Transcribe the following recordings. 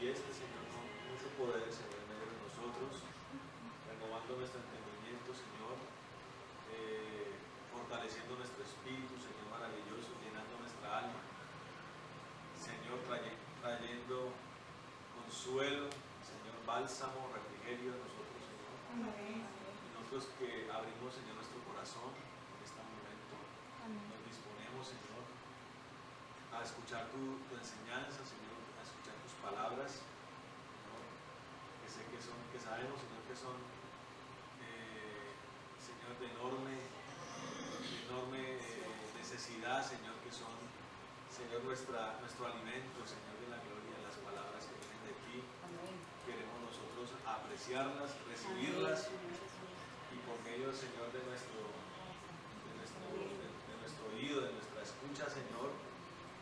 manifieste, Señor, con mucho poder, Señor, en medio de nosotros, renovando nuestro entendimiento, Señor, fortaleciendo nuestro espíritu, Señor, maravilloso, llenando nuestra alma, Señor, trayendo consuelo, Señor, bálsamo, refrigerio a nosotros, Señor. Amén. Y nosotros que abrimos, Señor, nuestro corazón en este momento, nos disponemos, Señor, a escuchar tu enseñanza, Señor, a escuchar tus palabras, Señor, que sabemos, Señor, que son, Señor, de enorme necesidad, Señor, que son, Señor, nuestro alimento, Señor, de la gloria, las palabras que vienen de ti. Amén. Queremos nosotros apreciarlas, recibirlas. Amén. Y por medio, Señor, de nuestro oído, de nuestra escucha, Señor,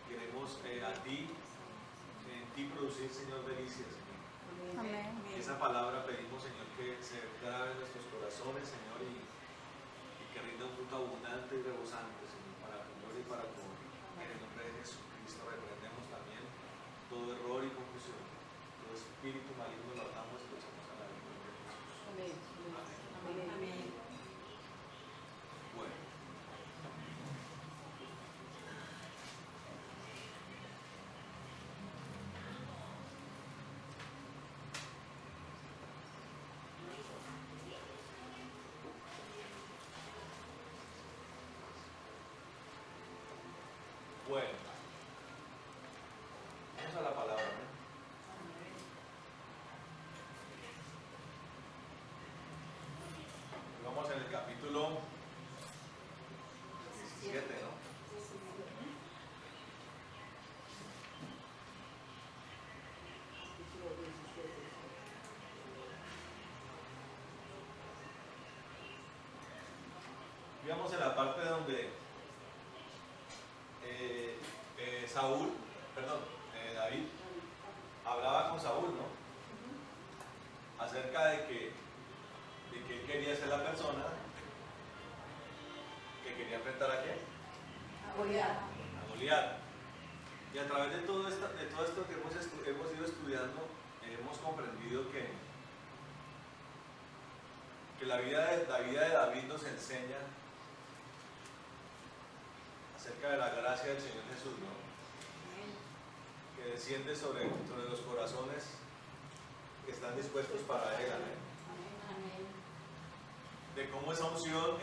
queremos en ti producir, Señor, delicias, Señor. Amén. Esa palabra pedimos, Señor, que se grabe en nuestros corazones, Señor, y que rinda un fruto abundante y rebosante, Señor, para tu gloria y para tu honra. En el nombre de Jesucristo reprendemos también todo error y confusión, todo espíritu maligno lo atamos y lo echamos a la vida de Jesús. Amén. Amén. Amén. Bueno. Bueno, vamos a la palabra, ¿no? Vamos en el capítulo 17, ¿no? Íbamos en la parte donde David hablaba con Saúl, ¿no? Acerca de que él quería ser la persona que quería enfrentar a quién? A Goliat. A Goliat. Y a través de todo esto que hemos ido estudiando, hemos comprendido que la vida de David nos enseña acerca de la gracia del Señor Jesús, ¿no? Que desciende sobre los corazones que están dispuestos para Él. Amén. De cómo esa unción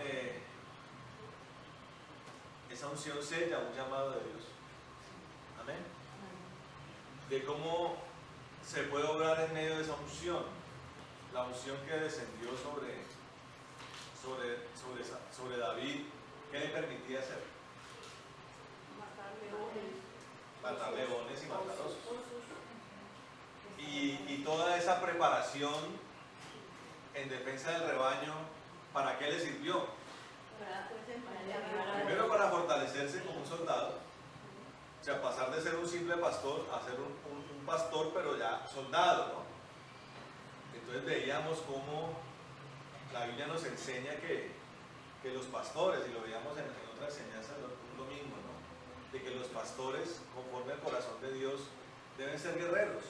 sella un llamado de Dios. Amén. De cómo se puede obrar en medio de esa unción, la unción que descendió sobre David, ¿qué le permitía hacer? Matar leones y matar osos. Y toda esa preparación en defensa del rebaño, ¿para qué le sirvió? Primero para fortalecerse como un soldado, o sea, pasar de ser un simple pastor a ser un pastor, pero ya soldado, ¿no? Entonces veíamos cómo la Biblia nos enseña que los pastores, y lo veíamos en otra enseñanza un domingo, ¿no? De que los pastores, conforme al corazón de Dios, deben ser guerreros,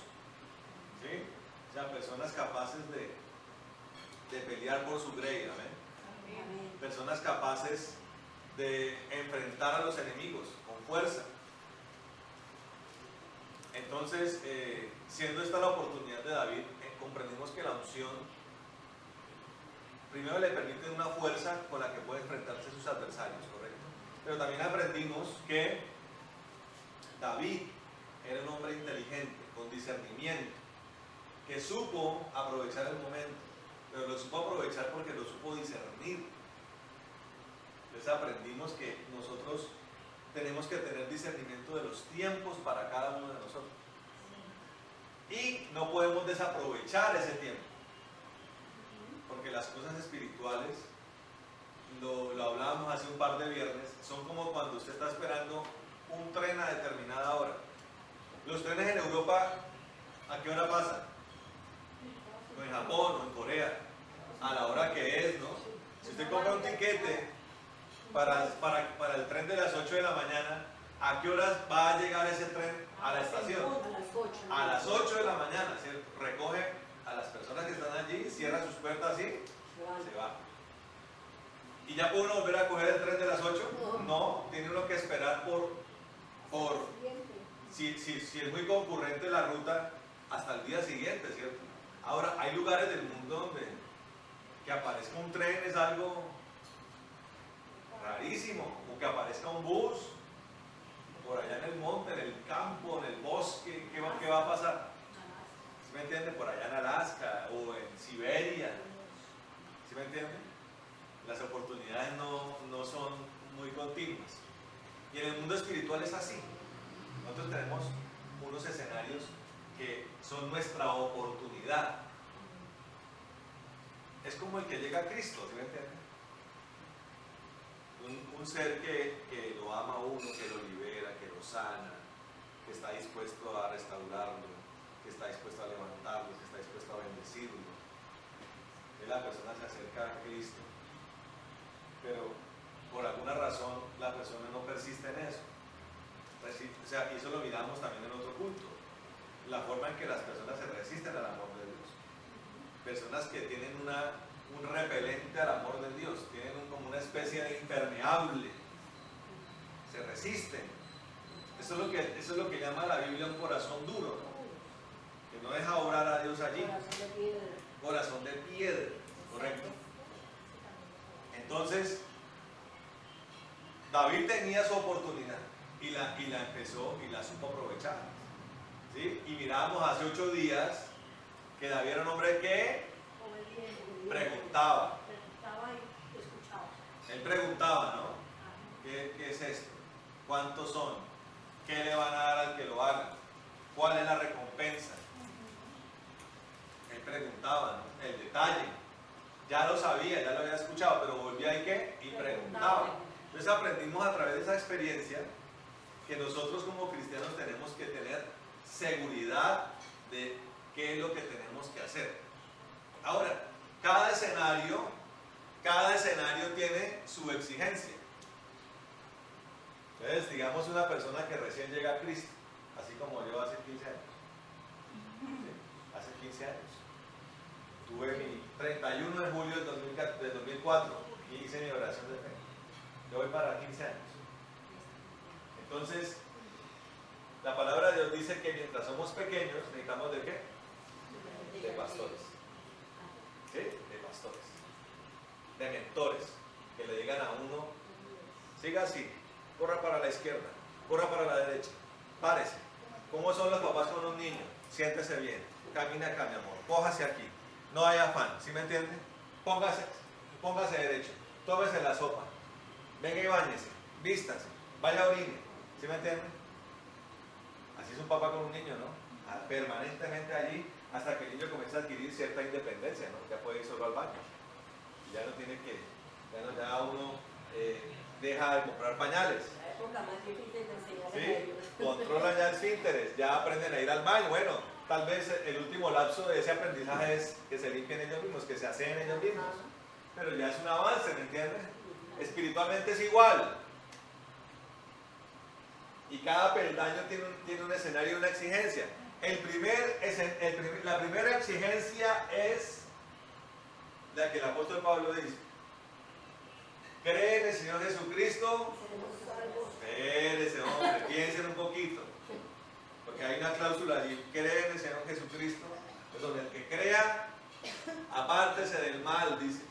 ¿sí? O sea, personas capaces de pelear por su grey, ¿amén? Personas capaces de enfrentar a los enemigos con fuerza. Entonces, siendo esta la oportunidad de David, comprendimos que la unción primero le permite una fuerza con la que puede enfrentarse a sus adversarios, ¿correcto? Pero también aprendimos que David era un hombre inteligente, con discernimiento, que supo aprovechar el momento, pero lo supo aprovechar porque lo supo discernir. Entonces aprendimos que nosotros tenemos que tener discernimiento de los tiempos para cada uno de nosotros. Y no podemos desaprovechar ese tiempo, porque las cosas espirituales, lo hablábamos hace un par de viernes, son como cuando usted está esperando un tren a determinada hora. Los trenes en Europa, ¿a qué hora pasan? O en Japón o en Corea, a la hora que es, ¿no? Si usted compra un tiquete para el tren de las 8 de la mañana, ¿A qué horas va a llegar ese tren a la estación? A las 8. A las 8 de la mañana, ¿cierto? Recoge a las personas que están allí, cierra sus puertas así, se va. ¿Y ya puede uno volver a coger el tren de las 8? No, tiene uno que esperar si es muy concurrente la ruta, hasta el día siguiente, ¿cierto? Ahora, hay lugares del mundo donde que aparezca un tren es algo rarísimo, o que aparezca un bus por allá en el monte, en el campo, en el bosque. ¿Qué va a pasar? ¿Sí me entienden? Por allá en Alaska o en Siberia. ¿Sí me entienden? Las oportunidades no son muy continuas. Y en el mundo espiritual es así. Nosotros tenemos unos escenarios que son nuestra oportunidad. Es como el que llega a Cristo, ¿sí me entienden? Un ser que lo ama a uno, que lo libera, que lo sana, que está dispuesto a restaurarlo, que está dispuesto a levantarlo, que está dispuesto a bendecirlo. Y la persona se acerca a Cristo, pero por alguna razón la persona no persiste en eso. O sea, y eso lo miramos también en otro culto. La forma en que las personas se resisten al amor de Dios. Personas que tienen un repelente al amor de Dios, tienen como una especie de impermeable, se resisten. Eso es lo que llama la Biblia un corazón duro, ¿no? Que no deja obrar a Dios allí. Corazón de piedra, correcto. Entonces, David tenía su oportunidad y la empezó y la supo aprovechar, ¿sí? Y mirábamos hace 8 días que David era un hombre que preguntaba. Y escuchaba. Él preguntaba, ¿no? ¿Qué es esto? ¿Cuántos son? ¿Qué le van a dar al que lo haga? ¿Cuál es la recompensa? Él preguntaba, ¿no? El detalle. Ya lo sabía, ya lo había escuchado, pero volvía y ¿qué? Y preguntaba. Entonces aprendimos a través de esa experiencia que nosotros como cristianos tenemos que tener seguridad de qué es lo que tenemos que hacer. Ahora, cada escenario tiene su exigencia. Entonces, digamos una persona que recién llega a Cristo, así como yo hace 15 años. ¿Sí? Hace 15 años. Tuve mi 31 de julio del 2004 y hice mi oración de fe. Yo voy para 15 años. Entonces, la palabra de Dios dice que mientras somos pequeños, necesitamos de qué? De pastores. ¿Sí? De pastores. De mentores. Que le digan a uno, siga así, corra para la izquierda, corra para la derecha, párese. ¿Cómo son los papás con un niño? Siéntese bien, camina acá, mi amor, cójase aquí, no hay afán, ¿sí me entiende? Póngase derecho, tómese la sopa, venga y báñese, vístase, vaya a orine, ¿sí me entiende? Así es un papá con un niño, ¿no? Permanentemente allí hasta que el niño comienza a adquirir cierta independencia, ¿no? Ya puede ir solo al baño, ya no tiene que, ya uno deja de comprar pañales. La época más difícil de enseñar a ¿Sí? ellos. Controlan ya el esfínteres, ya aprenden a ir al baño. Bueno, tal vez el último lapso de ese aprendizaje es que se limpien ellos mismos, que se aseen ellos mismos. Pero ya es un avance, ¿me entiendes? Espiritualmente es igual. Y cada peldaño tiene un escenario y una exigencia. La primera exigencia es la que el apóstol Pablo dice. ¿Cree en el Señor Jesucristo? Espérese, hombre, piensen un poquito. Porque hay una cláusula allí. ¿Cree en el Señor Jesucristo? Pues donde el que crea, apártese del mal, dice.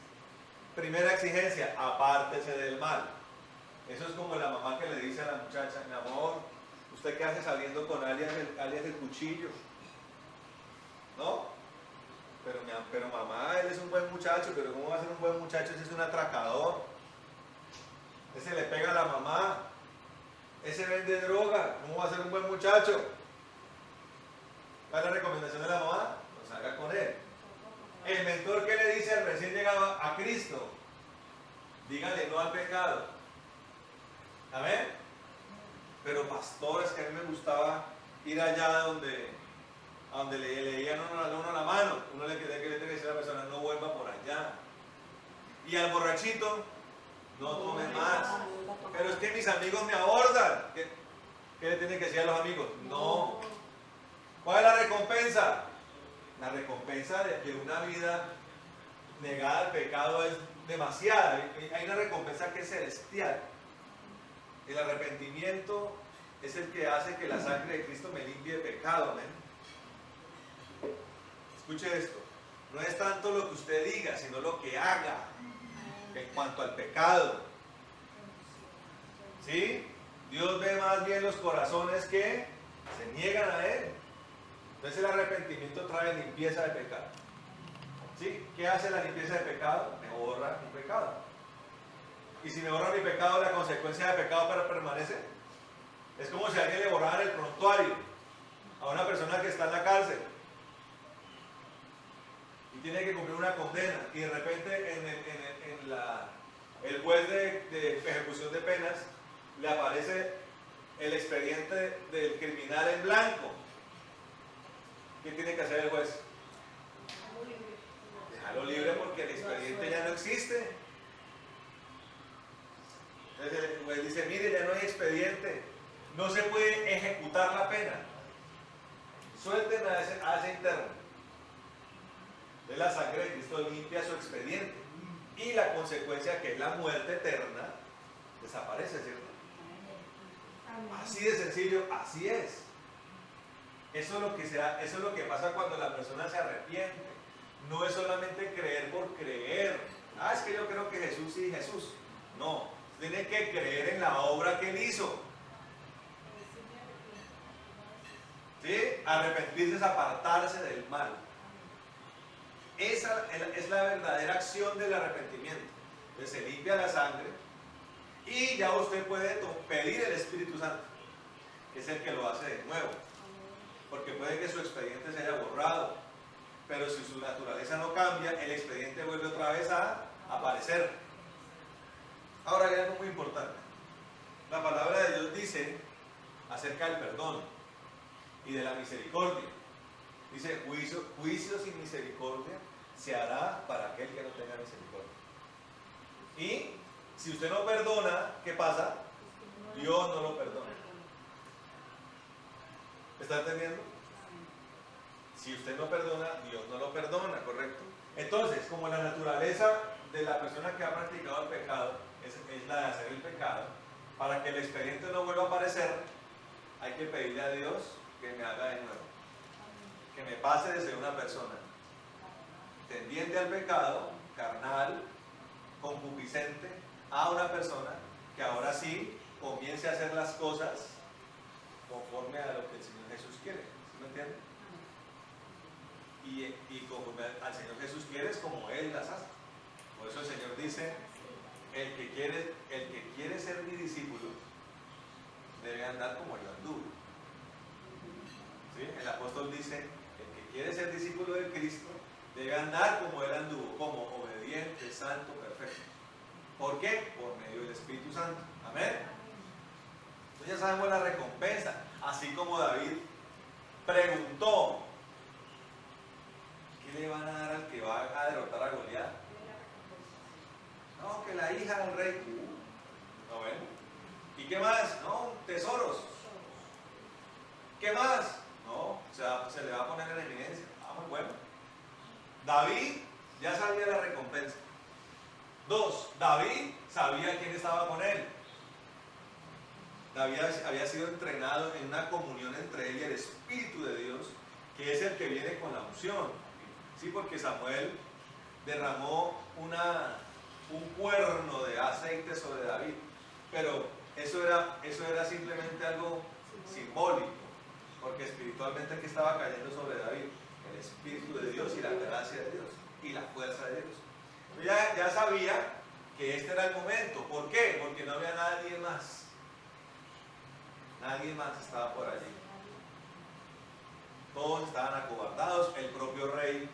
Primera exigencia, apártese del mal. Eso es como la mamá que le dice a la muchacha, mi amor, ¿usted qué hace saliendo con alias el cuchillo? ¿No? Pero mamá, él es un buen muchacho, pero ¿cómo va a ser un buen muchacho? Ese es un atracador. Ese le pega a la mamá. Ese vende droga. ¿Cómo va a ser un buen muchacho? ¿Cuál es la recomendación de la mamá? No salga con él. El mentor que le dice al recién llegado a Cristo, dígale no al pecado. ¿Amén? Pero pastores, que a mí me gustaba ir allá donde le leían a uno la mano, uno le tenía que decir a la persona, no vuelva por allá. Y al borrachito, no tome más. Pero es que mis amigos me abordan. ¿Qué le tiene que decir a los amigos? No. ¿Cuál es la recompensa? La recompensa de una vida negada al pecado es demasiada. Hay una recompensa que es celestial. El arrepentimiento es el que hace que la sangre de Cristo me limpie de pecado. ¿Amén? Escuche esto. No es tanto lo que usted diga, sino lo que haga en cuanto al pecado. ¿Sí? Dios ve más bien los corazones que se niegan a Él. Entonces el arrepentimiento trae limpieza de pecado. ¿Sí? ¿Qué hace la limpieza de pecado? Me borra mi pecado. Y si me borra mi pecado, la consecuencia de pecado permanece. Es como si a alguien le borrara el prontuario a una persona que está en la cárcel y tiene que cumplir una condena, y de repente el juez de ejecución de penas le aparece el expediente del criminal en blanco. ¿Qué tiene que hacer el juez? Déjalo libre porque el expediente ya no existe. Entonces el juez dice, mire, ya no hay expediente, no se puede ejecutar la pena, suelten a ese interno. Entonces la sangre de Cristo limpia su expediente y la consecuencia, que es la muerte eterna, desaparece, ¿cierto? Así de sencillo, así es. Eso es lo que pasa cuando la persona se arrepiente. No es solamente creer por creer. Ah, es que yo creo que Jesús sí, Jesús. No, tiene que creer en la obra que Él hizo. ¿Sí? Arrepentirse es apartarse del mal. Esa es la verdadera acción del arrepentimiento. Entonces se limpia la sangre y ya usted puede pedir el Espíritu Santo, que es el que lo hace de nuevo. Porque puede que su expediente se haya borrado, pero si su naturaleza no cambia, el expediente vuelve otra vez a aparecer. Ahora hay algo muy importante. La palabra de Dios dice acerca del perdón y de la misericordia. Dice, juicio sin misericordia se hará para aquel que no tenga misericordia. Y si usted no perdona, ¿qué pasa? Dios no lo perdona. ¿Está entendiendo? Si usted no perdona, Dios no lo perdona, ¿correcto? Entonces, como la naturaleza de la persona que ha practicado el pecado es la de hacer el pecado, para que el expediente no vuelva a aparecer, hay que pedirle a Dios que me haga de nuevo, que me pase de ser una persona tendiente al pecado, carnal, concupiscente, a una persona que ahora sí comience a hacer las cosas conforme a lo que el Señor Jesús quiere. ¿Sí me entiende? Y conforme al Señor Jesús quiere es como Él las hace. Por eso el Señor dice, el que quiere ser mi discípulo debe andar como yo anduve. ¿Sí? El apóstol dice, el que quiere ser discípulo de Cristo debe andar como Él anduvo, como obediente, santo, perfecto. ¿Por qué? Por medio del Espíritu Santo. Amén. Entonces ya sabemos la recompensa. Así como David preguntó, ¿qué le van a dar al que va a derrotar a Goliat? No, que la hija del rey. No, bueno. ¿Y qué más? No, tesoros. ¿Qué más? No, se le va a poner en evidencia. Ah, muy bueno. David ya sabía la recompensa. 2. David sabía quién estaba con él. David había sido entrenado en una comunión entre él y el Espíritu de Dios, que es el que viene con la unción. Sí, porque Samuel derramó un cuerno de aceite sobre David, pero eso era simplemente algo simbólico, porque espiritualmente el que estaba cayendo sobre David, el Espíritu de Dios y la gracia de Dios y la fuerza de Dios. Ya sabía que este era el momento. ¿Por qué? Porque no había nadie más. Nadie más estaba por allí. Todos estaban acobardados. El propio rey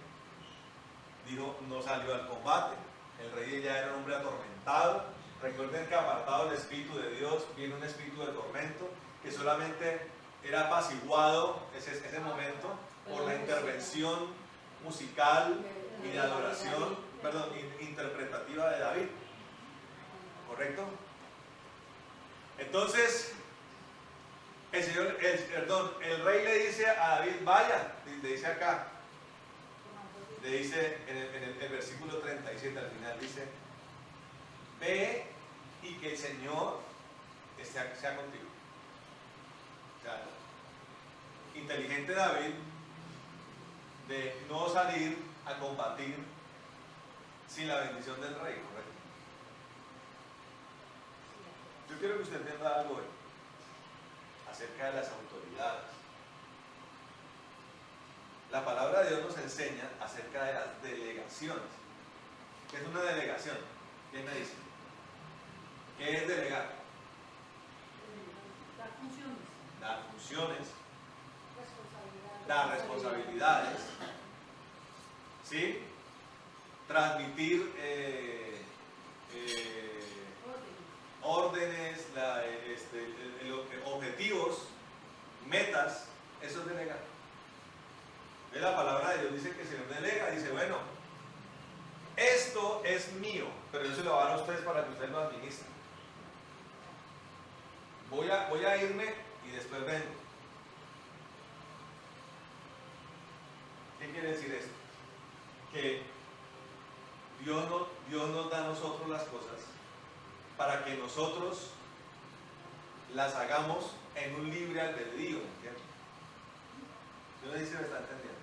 dijo, no salió al combate. El rey ya era un hombre atormentado. Recuerden que apartado del Espíritu de Dios viene un espíritu de tormento que solamente era apaciguado ese momento por la intervención musical y de adoración, interpretativa de David. ¿Correcto? Entonces, el rey le dice a David, vaya, le dice acá, le dice en el versículo 37 al final, dice, ve y que el Señor sea contigo. O sea, inteligente David de no salir a combatir sin la bendición del rey, ¿correcto? Yo quiero que usted entienda algo hoy acerca de las autoridades. La palabra de Dios nos enseña acerca de las delegaciones. ¿Qué es una delegación? ¿Quién me dice? ¿Qué es delegar? Dar funciones. Dar funciones, Responsabilidades. dar responsabilidades, ¿sí? Transmitir órdenes, objetivos, metas, eso es delegar. La palabra de Dios dice que el Señor delega, dice, bueno, esto es mío, pero yo se lo voy a dar a ustedes para que ustedes lo administren. Voy a irme y después vengo. ¿Qué quiere decir esto? Que Dios nos da a nosotros las cosas para que nosotros las hagamos en un libre albedrío, ¿entiendes? Yo no sé si me está entendiendo.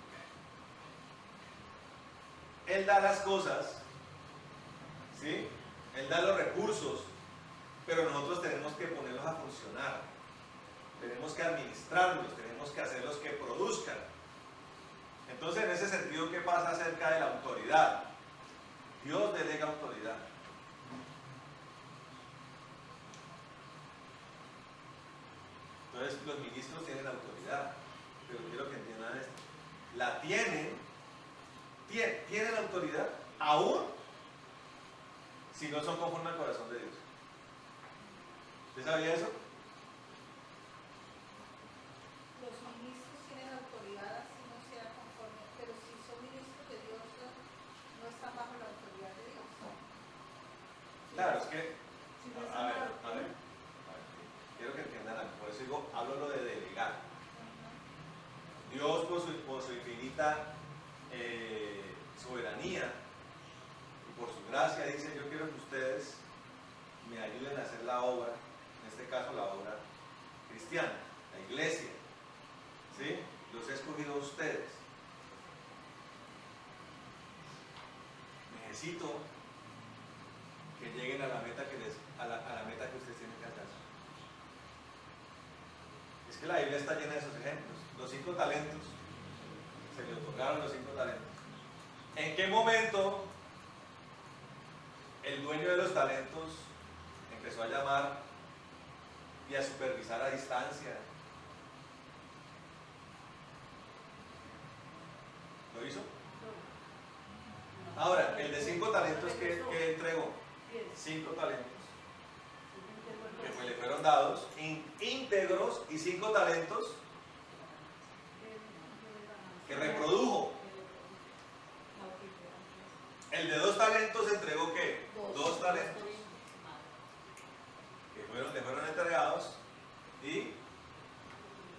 Él da las cosas, ¿sí? Él da los recursos, pero nosotros tenemos que ponerlos a funcionar. Tenemos que administrarlos, tenemos que hacerlos que produzcan. Entonces, en ese sentido, ¿qué pasa acerca de la autoridad? Dios delega autoridad. Entonces, los ministros tienen autoridad, pero quiero que entiendan esto. La tienen autoridad, aún si no son conforme al corazón de Dios. ¿Usted sabía eso? Los ministros tienen autoridad así no sea conforme, pero si son ministros de Dios no están bajo la autoridad de Dios. Claro, es que, Si no a ver, están quiero que entiendan algo, por eso digo, hablo lo de delegar. Dios por su infinita soberanía y por su gracia dice, yo quiero que ustedes me ayuden a hacer la obra, en este caso la obra cristiana, la iglesia, ¿sí? Los he escogido a ustedes. Necesito que lleguen a la meta a la meta que ustedes tienen que alcanzar. Es que la Biblia está llena de esos ejemplos. Los 5 talentos, se le otorgaron los 5 talentos. ¿En qué momento el dueño de los talentos empezó a llamar y a supervisar a distancia? ¿Lo hizo? Ahora, el de 5 talentos que entregó, 5 talentos que le fueron dados íntegros y 5 talentos que reprodujo. El de 2 talentos entregó ¿qué? 2 talentos que le fueron entregados y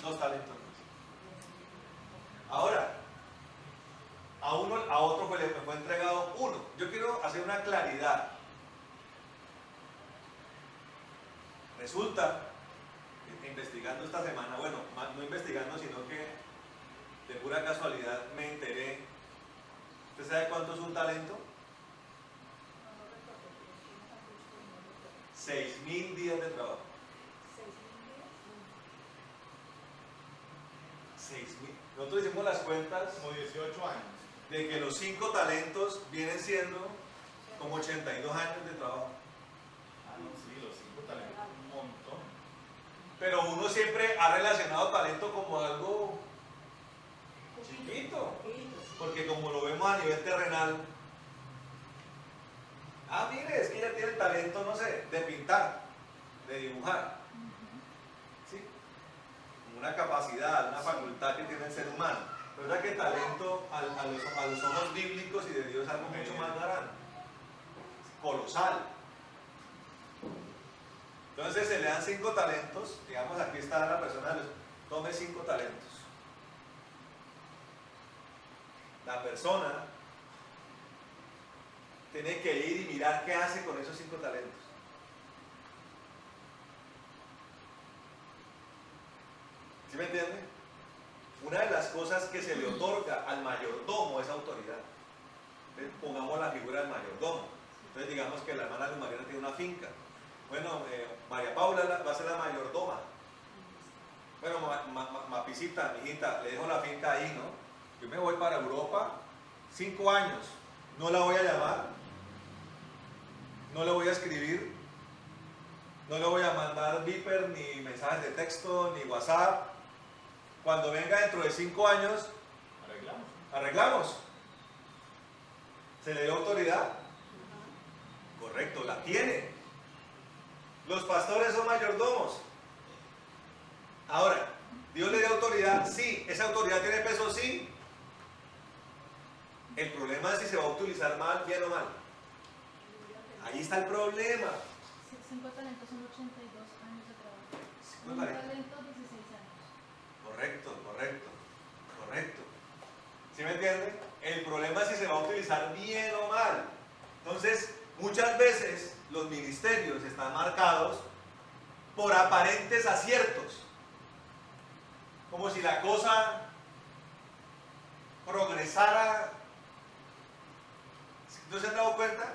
2 talentos más. Ahora, a otro le fue entregado 1. Yo quiero hacer una claridad. Resulta, investigando esta semana, bueno, no investigando, sino que de pura casualidad me enteré. ¿Usted sabe cuánto es un talento? 6.000 días de trabajo. 6.000. Nosotros hicimos las cuentas Como 18 años. de que los 5 talentos vienen siendo como 82 años de trabajo. Ah, no, sí, los 5 talentos, un montón. Pero uno siempre ha relacionado talento como algo chiquito, porque como lo vemos a nivel terrenal, mire, es que ella tiene el talento, no sé, de pintar, de dibujar, ¿sí? Una capacidad, una facultad que tiene el ser humano. Pero es que el talento a los ojos bíblicos y de Dios es algo mucho más grande, colosal. Entonces se le dan 5 talentos, digamos aquí está la persona, tome 5 talentos. La persona tiene que ir y mirar qué hace con esos 5 talentos. ¿Sí me entiende? Una de las cosas que se le otorga al mayordomo es autoridad. Pongamos la figura del mayordomo. Entonces digamos que la hermana Luz Mariana tiene una finca. Bueno, María Paula va a ser la mayordoma. Bueno, Mapicita, mijita, le dejo la finca ahí, ¿no? Yo me voy para Europa 5 años. No la voy a llamar. No le voy a escribir. No le voy a mandar Viper, ni mensajes de texto, ni WhatsApp. Cuando venga dentro de 5 años, arreglamos. ¿Se le dio autoridad? Correcto, la tiene. Los pastores son mayordomos. Ahora, ¿Dios le dio autoridad? Sí. ¿Esa autoridad tiene peso? Sí. El problema es si se va a utilizar mal, bien o mal. Ahí está el problema. 5 talentos son 82 años de trabajo. 5 Un talentos. talento, 16 años. Correcto. ¿Sí me entiende? El problema es si se va a utilizar bien o mal. Entonces, muchas veces los ministerios están marcados por aparentes aciertos. Como si la cosa progresara. ¿No se han dado cuenta?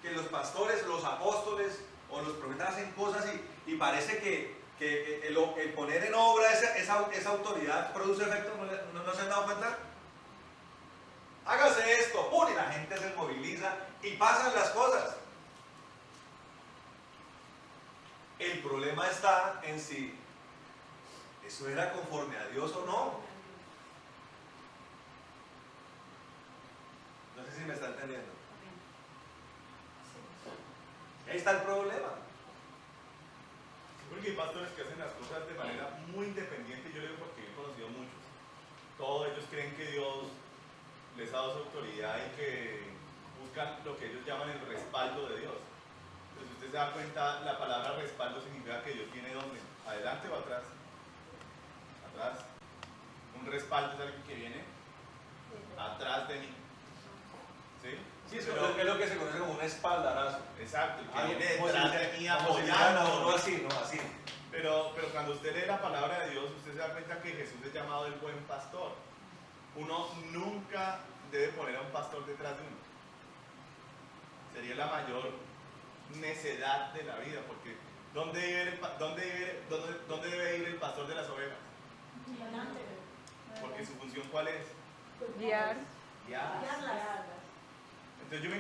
Que los pastores, los apóstoles o los profetas hacen cosas y parece que el poner en obra esa autoridad produce efecto. ¿No se han dado cuenta? Hágase esto, ¡pum! Y la gente se moviliza y pasan las cosas. El problema está en si eso era conforme a Dios o no. No sé si me está entendiendo. Ahí está el problema. Porque hay pastores que hacen las cosas de manera muy independiente, yo lo digo porque he conocido muchos. Todos ellos creen que Dios les ha dado su autoridad y que buscan lo que ellos llaman el respaldo de Dios. Entonces, si usted se da cuenta, la palabra respaldo significa que Dios tiene ¿dónde? ¿Adelante o atrás? Atrás. Un respaldo es alguien que viene atrás de mí. ¿Sí? Sí, eso es lo que se conoce como un espaldarazo. Exacto, el que Algo viene como si detrás se- de mí como si fuera, apoyando. no así, no así. Pero cuando usted lee la palabra de Dios, usted se da cuenta que Jesús es llamado el buen pastor. Uno nunca debe poner a un pastor detrás de uno. Sería la mayor necedad de la vida, porque ¿dónde debe ir el pastor de las ovejas? Porque su función ¿cuál es? Guiar. Guiar. Entonces yo me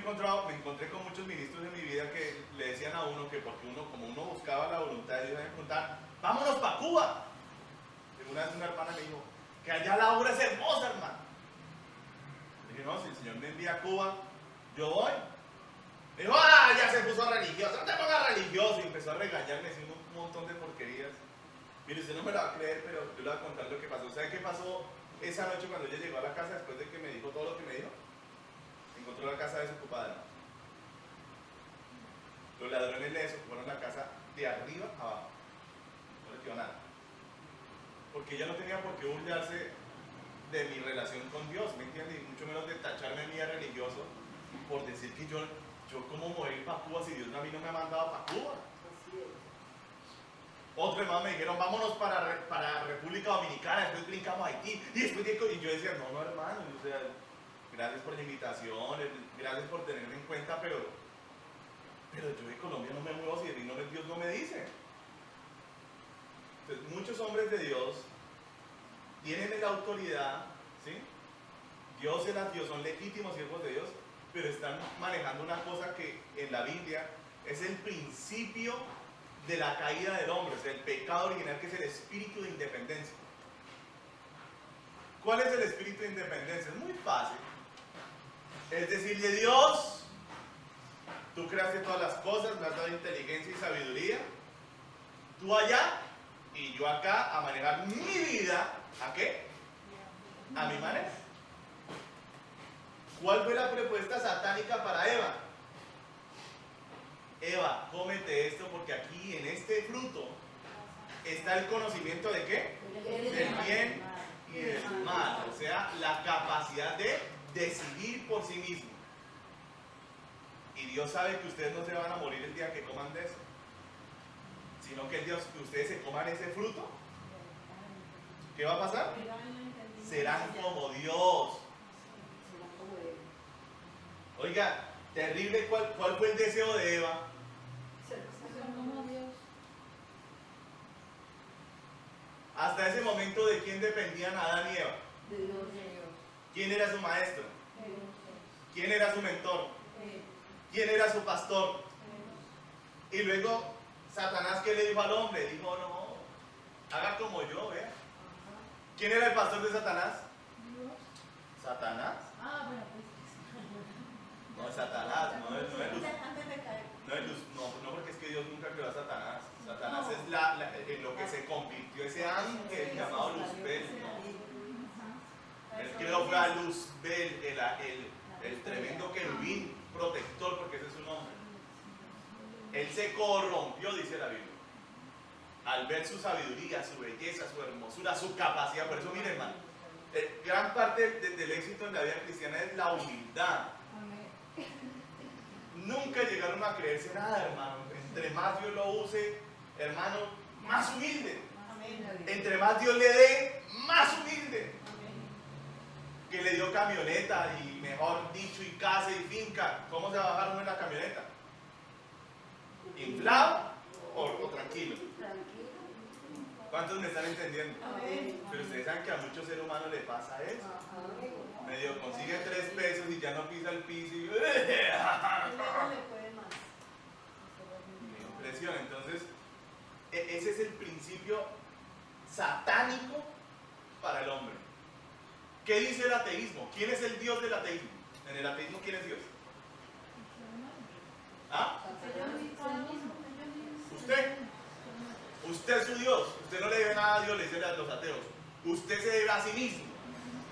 encontré con muchos ministros en mi vida que le decían a uno que porque como uno buscaba la voluntad de Dios, me preguntaban, vámonos para Cuba. Y una vez una hermana me dijo, que allá la obra es hermosa, hermano. Le dije, no, si el Señor me envía a Cuba, yo voy. Me dijo, ya se puso religioso, no te pongas religioso. Y empezó a regañarme, diciendo un montón de porquerías. Mire, usted no me lo va a creer, pero yo le voy a contar lo que pasó. ¿Sabe qué pasó esa noche cuando ella llegó a la casa después de que me dijo todo lo que me dijo? Encontró la casa desocupada, hermano. Los ladrones le desocuparon la casa de arriba a abajo. No le quedó nada. Porque ella no tenía por qué burlarse de mi relación con Dios, ¿me entiendes? Y mucho menos de tacharme a mí de religioso por decir que yo cómo me voy a ir para Cuba si Dios a mí no me ha mandado para Cuba. Otro hermano me dijeron, vámonos para República Dominicana, después brincamos a Haití, y después y yo decía, no hermano, o sea, gracias por la invitación, gracias por tenerme en cuenta, pero yo de Colombia no me muevo si Dios no me dice. Entonces, muchos hombres de Dios tienen la autoridad, ¿sí? Dios son legítimos siervos de Dios, pero están manejando una cosa que en la Biblia es el principio de la caída del hombre, o sea, el pecado original, que es el espíritu de independencia. ¿Cuál es el espíritu de independencia? Es muy fácil. Es decirle, Dios, tú creaste todas las cosas, me has dado inteligencia y sabiduría, tú allá y yo acá a manejar mi vida, ¿a qué? A mi manera. ¿Cuál fue la propuesta satánica para Eva? Eva, cómete esto porque aquí en este fruto está el conocimiento de qué? Del bien y del mal. O sea, la capacidad de decidir por sí mismo. Y Dios sabe que ustedes no se van a morir el día que coman de eso, sino que el Dios que ustedes se coman ese fruto, ¿qué va a pasar? Serán como Dios. Oiga, terrible, ¿cuál fue el deseo de Eva? Como Dios. Hasta ese momento, ¿de quién dependían Adán y Eva? De Dios. ¿Quién era su maestro? De Dios. ¿Quién era su mentor? De ¿Quién era su pastor? Y luego, Satanás, ¿qué le dijo al hombre? Dijo, no, haga como yo, vea. ¿Quién era el pastor de Satanás? Dios. ¿Satanás? Ah, bueno, pues. No es Satanás, no es luz. Antes de caer. No, porque es que Dios nunca creó a Satanás. Satanás es en lo que se convirtió ese ángel llamado Luzbel. ¿No? Él creó fue a Luzbel, el tremendo querubín protector, porque ese es su nombre. Él se corrompió, dice la Biblia, al ver su sabiduría, su belleza, su hermosura, su capacidad. Por eso, miren, hermano, gran parte del éxito en la vida cristiana es la humildad. Nunca llegaron a creerse nada, hermano. Entre más Dios lo use, hermano, más humilde. Entre más Dios le dé, más humilde. Que le dio camioneta y, mejor dicho, y casa y finca. ¿Cómo se va a bajar uno en la camioneta? ¿Inflado o tranquilo? ¿Cuántos me están entendiendo? Pero ustedes saben que a muchos seres humanos les pasa eso. Medio consigue 3 pesos y ya no pisa el piso y impresión. Entonces, ese es el principio satánico para el hombre. ¿Qué dice el ateísmo? ¿Quién es el Dios del ateísmo? En el ateísmo, ¿quién es Dios? ¿Ah? Usted es su Dios. Usted no le debe nada a Dios, le dice a los ateos. Usted se debe a sí mismo.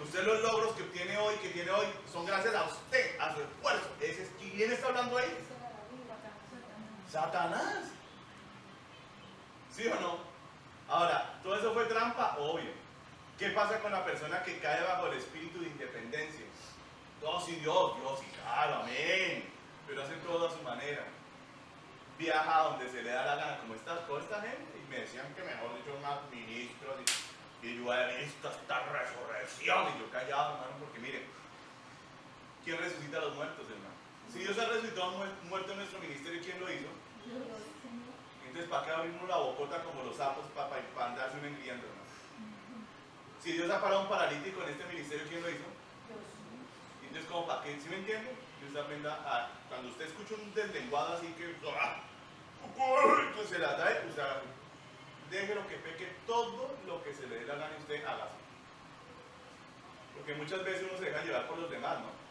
Usted, los logros que tiene hoy, son gracias a usted, a su esfuerzo. ¿Quién está hablando ahí? Satanás. ¿Sí o no? Ahora, ¿todo eso fue trampa? Obvio. ¿Qué pasa con la persona que cae bajo el espíritu de independencia? Oh, sí, Dios, sí, claro, amén. Pero hace todo a su manera. Viaja a donde se le da la gana, como toda esta gente. Y me decían que mejor dicho más ministros. Y yo he visto esta resurrección. Y yo callado, hermano, porque miren, ¿quién resucita a los muertos, hermano? Si Dios ha resucitado a un muerto en nuestro ministerio, ¿quién lo hizo? Entonces, ¿para qué abrirnos la bocota como los sapos para andarse uno engriendo, hermano? Si Dios ha parado a un paralítico en este ministerio, ¿quién lo hizo? Entonces, ¿como para qué? ¿Sí me entienden? Usted aprenda a, cuando usted escucha un deslenguado así que se la trae, o sea, deje lo que peque, todo lo que se le dé la gana a usted, hágase. Porque muchas veces uno se deja llevar por los demás, ¿no?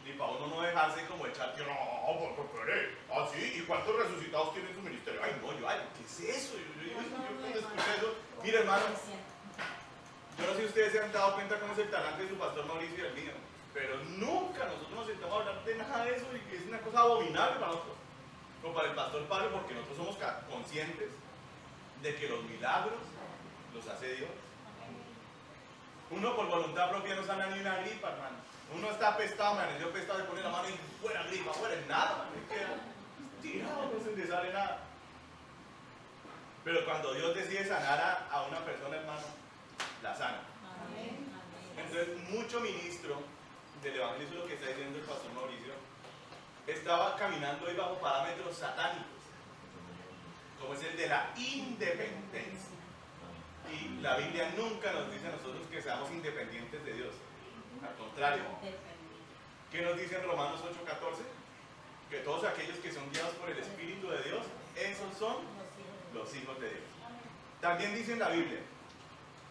Y para uno no dejarse como echar tierra, así, ¿y cuántos resucitados tiene su ministerio? Ay, no, ¿qué es eso? Yo cuando escuché eso, mire, hermano, yo no sé si ustedes se han dado cuenta cómo es el talante de su pastor Mauricio y el mío, pero nunca nosotros nos sentamos a hablar de nada de eso y que es una cosa abominable para nosotros, como para el pastor Pablo, porque nosotros somos conscientes de que los milagros los hace Dios. Uno por voluntad propia no sana ni una gripa, hermano. Uno está apestado, me dio apestado, le pone la mano y fuera gripa, fuera nada, man, queda tirado, no se le sale nada. Pero cuando Dios decide sanar a una persona, hermano, la sana. Entonces, mucho ministro del Evangelio, eso es lo que está diciendo el pastor Mauricio, estaba caminando ahí bajo parámetros satánicos, como es el de la independencia. Y la Biblia nunca nos dice a nosotros que seamos independientes de Dios. Al contrario. ¿Qué nos dice en Romanos 8:14? Que todos aquellos que son guiados por el Espíritu de Dios, esos son los hijos de Dios. También dice en la Biblia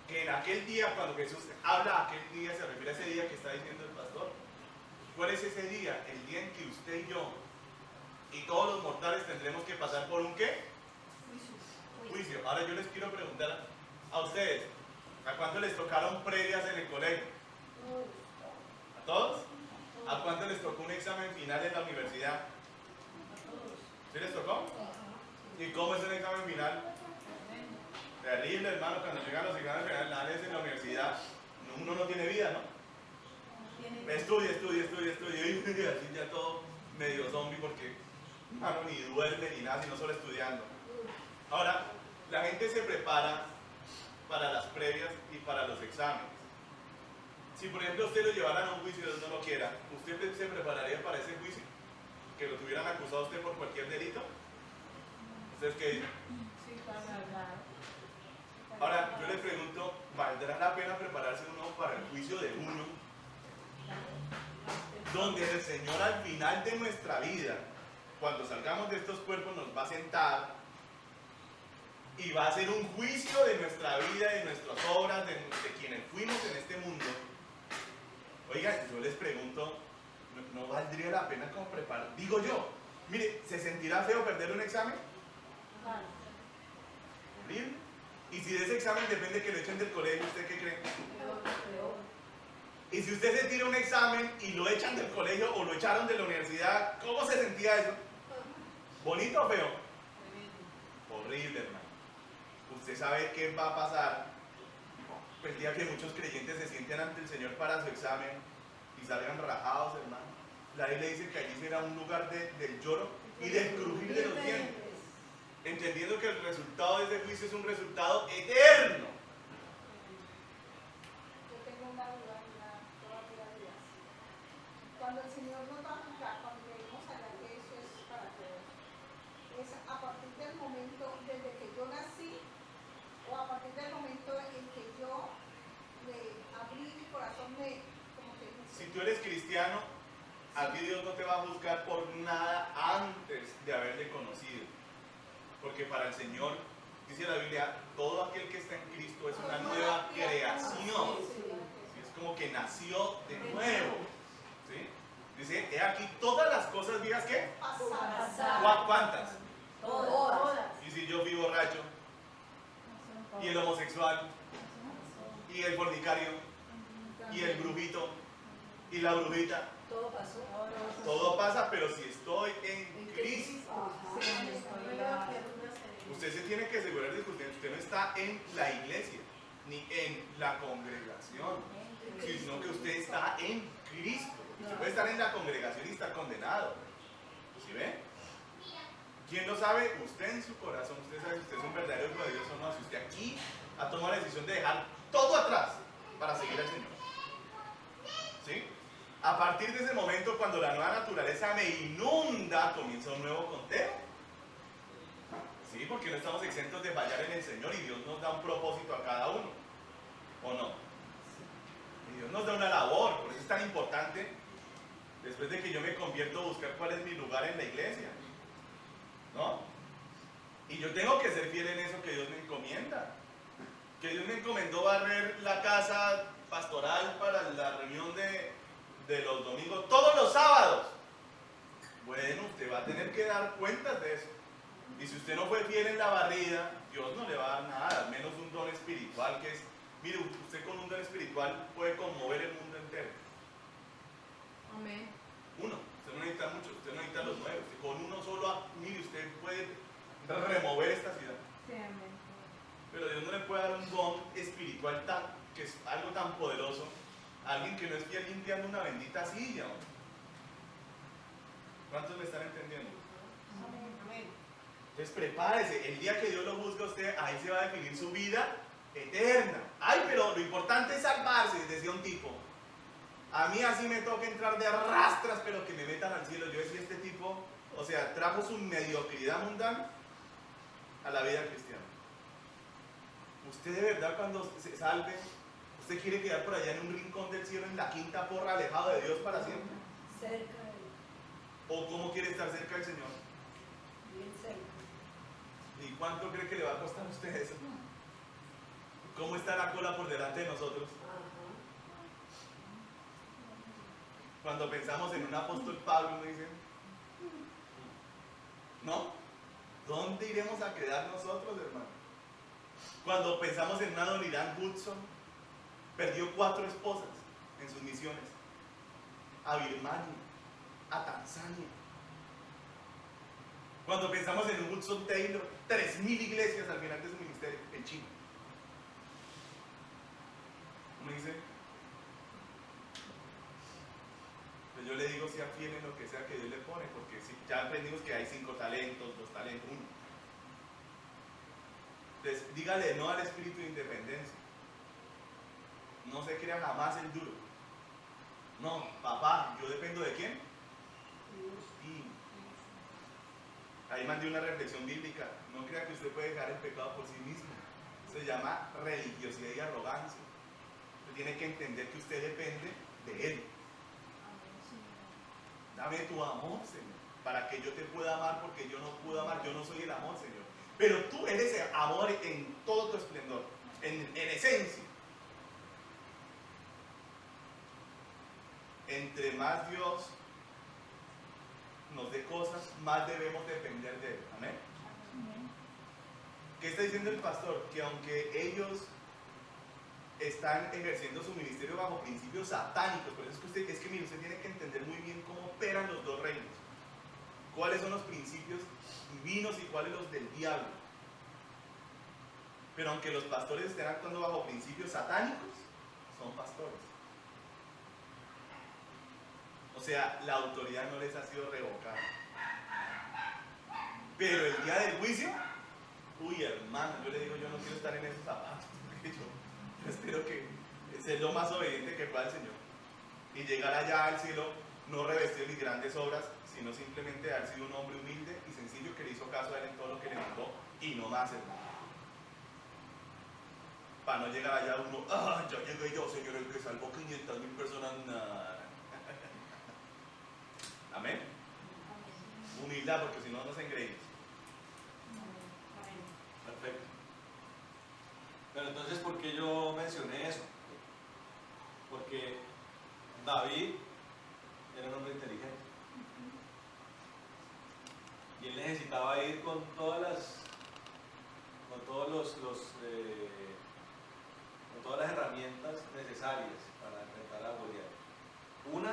que en aquel día, cuando Jesús habla aquel día, se refiere a ese día que está diciendo el pastor. ¿Cuál es ese día? El día en que usted y yo y todos los mortales tendremos que pasar por un ¿qué? Juicio. Ahora yo les quiero preguntar a ustedes, ¿a cuántos les tocaron previas en el colegio? ¿A todos? ¿A cuántos les tocó un examen final en la universidad? ¿Sí les tocó? ¿Y cómo es el examen final? Terrible, hermano, cuando llegan los exámenes finales en la universidad, uno no tiene vida, ¿no? Estudia, y así ya todo medio zombie porque, hermano, ni duerme ni nada, sino solo estudiando. Ahora, la gente se prepara para las previas y para los exámenes. Si por ejemplo usted lo llevaran a un juicio y Dios no lo quiera, ¿usted se prepararía para ese juicio? ¿Que lo tuvieran acusado a usted por cualquier delito? ¿Ustedes qué dicen? Sí, claro. Ahora, yo le pregunto, ¿valdrá la pena prepararse uno para el juicio de uno? Donde el Señor al final de nuestra vida, cuando salgamos de estos cuerpos, nos va a sentar y va a hacer un juicio de nuestra vida, de nuestras obras, de quienes fuimos en este mundo. Oiga, yo les pregunto, ¿no valdría la pena como preparar? Digo yo, mire, ¿se sentirá feo perder un examen? Horrible. Y si de ese examen depende que lo echen del colegio, ¿usted qué cree? Y si usted se tira un examen y lo echan del colegio o lo echaron de la universidad, ¿cómo se sentía eso? ¿Bonito o feo? Horrible, hermano. Usted sabe qué va a pasar el día que muchos creyentes se sienten ante el Señor para su examen y salgan rajados, hermano. La Biblia dice que allí será un lugar del lloro y del crujir de los dientes, entendiendo que el resultado de ese juicio es un resultado eterno. Yo tengo una duda, toda duda. Cuando el Señor nos va a juzgar, cuando lleguemos allá, que eso es para todos, es a partir del momento desde que yo nací o a partir del momento en que yo le abrí mi corazón, como que Si tú eres cristiano, a ti Dios no te va a juzgar por nada antes de haberle conocido. Porque para el Señor, dice la Biblia, todo aquel que está en Cristo es una nueva creación. Es como que nació de nuevo. ¿Sí? Dice, he aquí todas las cosas viejas que... ¿Cuántas? todas. Y si yo fui borracho, y el homosexual, y el fornicario, y el brujito, y la brujita, Todo pasó. todo pasa, pero si estoy en Cristo. Usted se tiene que asegurar de que usted no está en la iglesia, ni en la congregación, sino que usted está en Cristo. Usted puede estar en la congregación y estar condenado. ¿Sí ve? ¿Quién lo sabe? Usted en su corazón. Usted sabe si usted es un verdadero hijo de Dios o no. Si usted aquí ha tomado la decisión de dejar todo atrás para seguir al Señor. ¿Sí? A partir de ese momento, cuando la nueva naturaleza me inunda, comienza un nuevo conteo. Sí, porque no estamos exentos de fallar en el Señor y Dios nos da un propósito a cada uno. ¿O no? Y Dios nos da una labor, por eso es tan importante, después de que yo me convierto, buscar cuál es mi lugar en la iglesia. ¿No? Y yo tengo que ser fiel en eso que Dios me encomienda. Que Dios me encomendó barrer la casa pastoral para la reunión de los domingos, todos los sábados. Bueno, usted va a tener que dar cuentas de eso. Y si usted no fue fiel en la barrida, Dios no le va a dar nada, al menos un don espiritual que es, mire, usted con un don espiritual puede conmover el mundo entero. Amén. Uno, usted no necesita mucho, usted no necesita los nueve, usted con uno solo, mire, usted puede remover esta ciudad. Sí, amén. Pero Dios no le puede dar un don espiritual que es algo tan poderoso a alguien que no es fiel limpiando una bendita silla. ¿No? ¿Cuántos me están entendiendo? Amén. Amén. Entonces prepárese, el día que Dios lo juzgue a usted, ahí se va a definir su vida eterna. Ay, pero lo importante es salvarse, decía un tipo. A mí así me toca entrar de arrastras, pero que me metan al cielo. Yo decía, este tipo, o sea, trajo su mediocridad mundana a la vida cristiana. Usted de verdad cuando se salve, ¿usted quiere quedar por allá en un rincón del cielo, en la quinta porra, alejado de Dios para siempre? Cerca de él. ¿O cómo quiere estar cerca del Señor? Bien cerca. ¿Y cuánto cree que le va a costar a usted eso? ¿Cómo está la cola por delante de nosotros? Cuando pensamos en un apóstol Pablo, uno dice, ¿no? ¿Dónde iremos a quedar nosotros, hermano? Cuando pensamos en una Don Irán Hudson, perdió 4 esposas en sus misiones. A Birmania, a Tanzania. Cuando pensamos en un Hudson Taylor, 3.000 iglesias al final de su ministerio en China. ¿Cómo dice? Pues yo le digo, sea fiel en lo que sea que Dios le pone, porque si ya aprendimos que hay 5 talentos, 2 talentos, 1. Entonces, dígale no al espíritu de independencia. No se crea jamás el duro. No, papá, ¿yo dependo de quién? Y ahí mandé una reflexión bíblica. No crea que usted puede dejar el pecado por sí mismo. Eso se llama religiosidad y arrogancia. Usted tiene que entender que usted depende de Él. Dame tu amor, Señor, para que yo te pueda amar, porque yo no puedo amar, yo no soy el amor, Señor. Pero tú eres el amor en todo tu esplendor, en esencia. Entre más Dios nos dé cosas, más debemos depender de Él. Amén. ¿Qué está diciendo el pastor? Que aunque ellos están ejerciendo su ministerio bajo principios satánicos, por eso es que mire, usted tiene que entender muy bien cómo operan los dos reinos. Cuáles son los principios divinos y cuáles los del diablo. Pero aunque los pastores estén actuando bajo principios satánicos, son pastores. O sea, la autoridad no les ha sido revocada. Pero el día del juicio, uy, hermano, yo le digo, yo no quiero estar en esos zapatos, porque yo espero que ser lo más obediente que pueda el Señor. Y llegar allá al cielo, no revestido de grandes obras, sino simplemente haber sido un hombre humilde y sencillo que le hizo caso a Él en todo lo que le mandó, y no más, hermano. Para no llegar allá uno, ya llegué yo, Señor, el que salvó 500.000 personas, nada. Amén. Humildad, porque si no, no se engreímos. Perfecto. Pero entonces, ¿por qué yo mencioné eso? Porque David era un hombre inteligente. Y él necesitaba ir con todas las herramientas necesarias para enfrentar a Goliat. Una,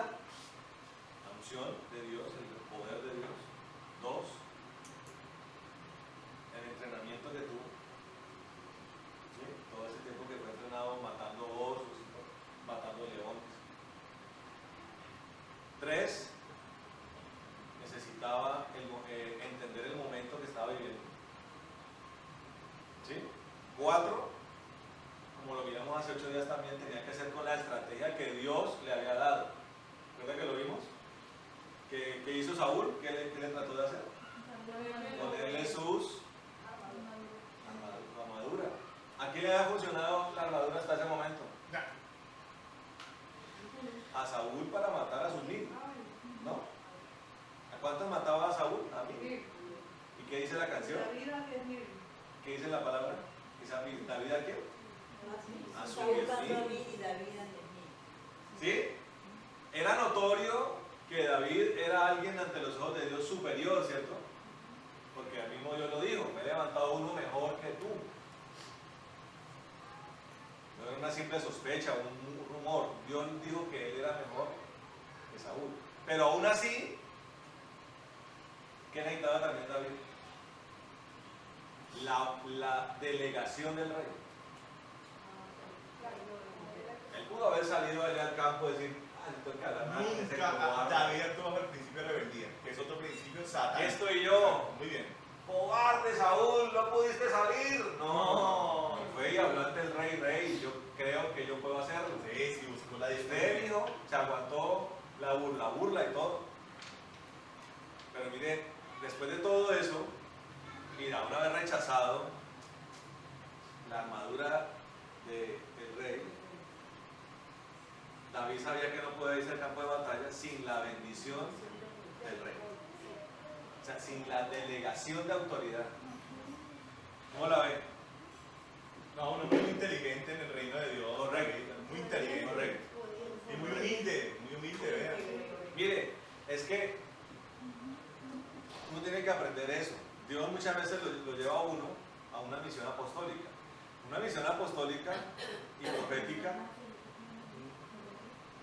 la unción de Dios, el poder de Dios. 2, el entrenamiento que tuvo. ¿Sí? Todo ese tiempo que fue entrenado matando osos, matando leones. 3, necesitaba entender el momento que estaba viviendo. ¿Sí? 4, como lo miramos hace 8 días también, tenía que hacer con la estrategia que Dios le había dado. ¿Recuerda que lo vimos? ¿Qué hizo Saúl? ¿Qué le trató de hacer? Ponerle sus armadura. ¿A quién le había funcionado la armadura hasta ese momento? A Saúl para matar a sus niños, ¿no? ¿A cuántos mataba a Saúl? A mí. ¿Y qué dice la canción? ¿Qué dice la palabra? ¿David a quién? A su ¿sí? Era notorio que David era alguien ante los ojos de Dios superior, ¿cierto? Porque al mismo Dios lo dijo, me he levantado uno mejor que tú. No era una simple sospecha, un rumor. Dios dijo que él era mejor que Saúl. Pero aún así, ¿qué necesitaba también David? La delegación del rey. Él pudo haber salido allá al campo y decir, nunca David actuó bajo el principio de rebeldía, que es otro principio satánico. Aquí estoy yo. Muy bien. Cobarde Saúl, no pudiste salir. No. Y fue y habló ante el rey, yo creo que yo puedo hacerlo. Sí, sí, buscó la Usted, dijo, se aguantó la burla y todo. Pero mire, después de todo eso, mira, una vez rechazado la armadura del rey, David sabía que no podía irse al campo de batalla sin la bendición del rey. O sea, sin la delegación de autoridad. ¿Cómo la ve? No, uno es muy inteligente en el reino de Dios. Correcto. Muy inteligente. Correcto. Y muy humilde, vean. Mire, es que uno tiene que aprender eso. Dios muchas veces lo lleva a uno a una misión apostólica. Una misión apostólica y profética,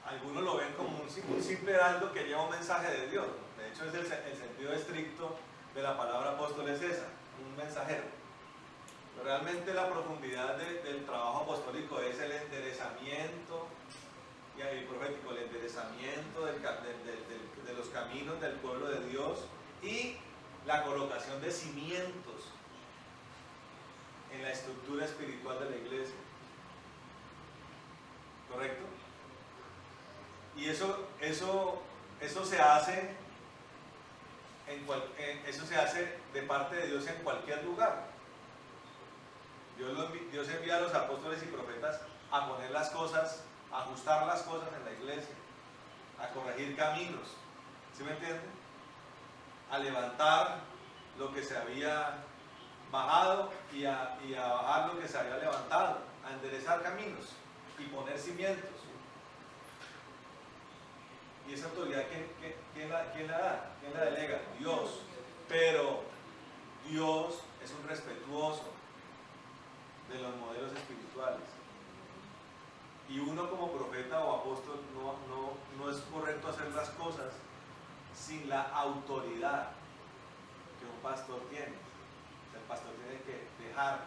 algunos lo ven como un simple heraldo que lleva un mensaje de Dios. De hecho, es el sentido estricto de la palabra apóstol es esa, un mensajero. Pero realmente la profundidad del trabajo apostólico es el enderezamiento y profético, el enderezamiento de los caminos del pueblo de Dios y la colocación de cimientos en la estructura espiritual de la iglesia. ¿Correcto? Y eso se hace eso se hace de parte de Dios en cualquier lugar. Dios envía a los apóstoles y profetas a poner las cosas, a ajustar las cosas en la iglesia, a corregir caminos, ¿sí me entienden? A levantar lo que se había bajado y a bajar lo que se había levantado, a enderezar caminos y poner cimientos. ¿Y esa autoridad quién la da? ¿Quién la delega? Dios. Pero Dios es un respetuoso de los modelos espirituales. Y uno como profeta o apóstol no es correcto hacer las cosas sin la autoridad que un pastor tiene. El pastor tiene que dejar,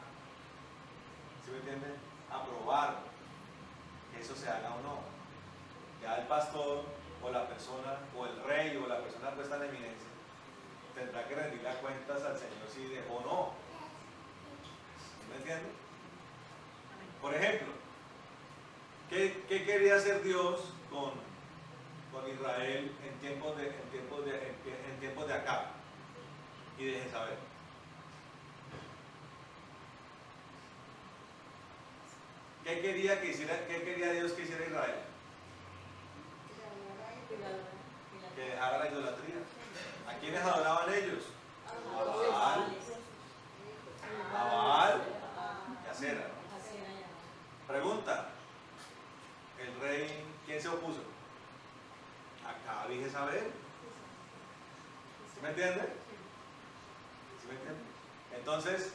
¿sí me entienden? Aprobar que eso se haga o no. Ya el pastor o la persona, o el rey o la persona puesta en eminencia, tendrá que rendirle cuentas al Señor si dejó o no. ¿Sí me entienden? Por ejemplo, ¿qué quería hacer Dios con Israel en tiempos de Acab y de Jezabel? ¿Qué quería Dios que hiciera Israel? Que dejara la idolatría. ¿A quiénes adoraban ellos? A Baal y a Cera. Pregunta: ¿el rey quién se opuso? Acab y Jezabel. ¿Sí me entiende? ¿Sí me entiende? Entonces,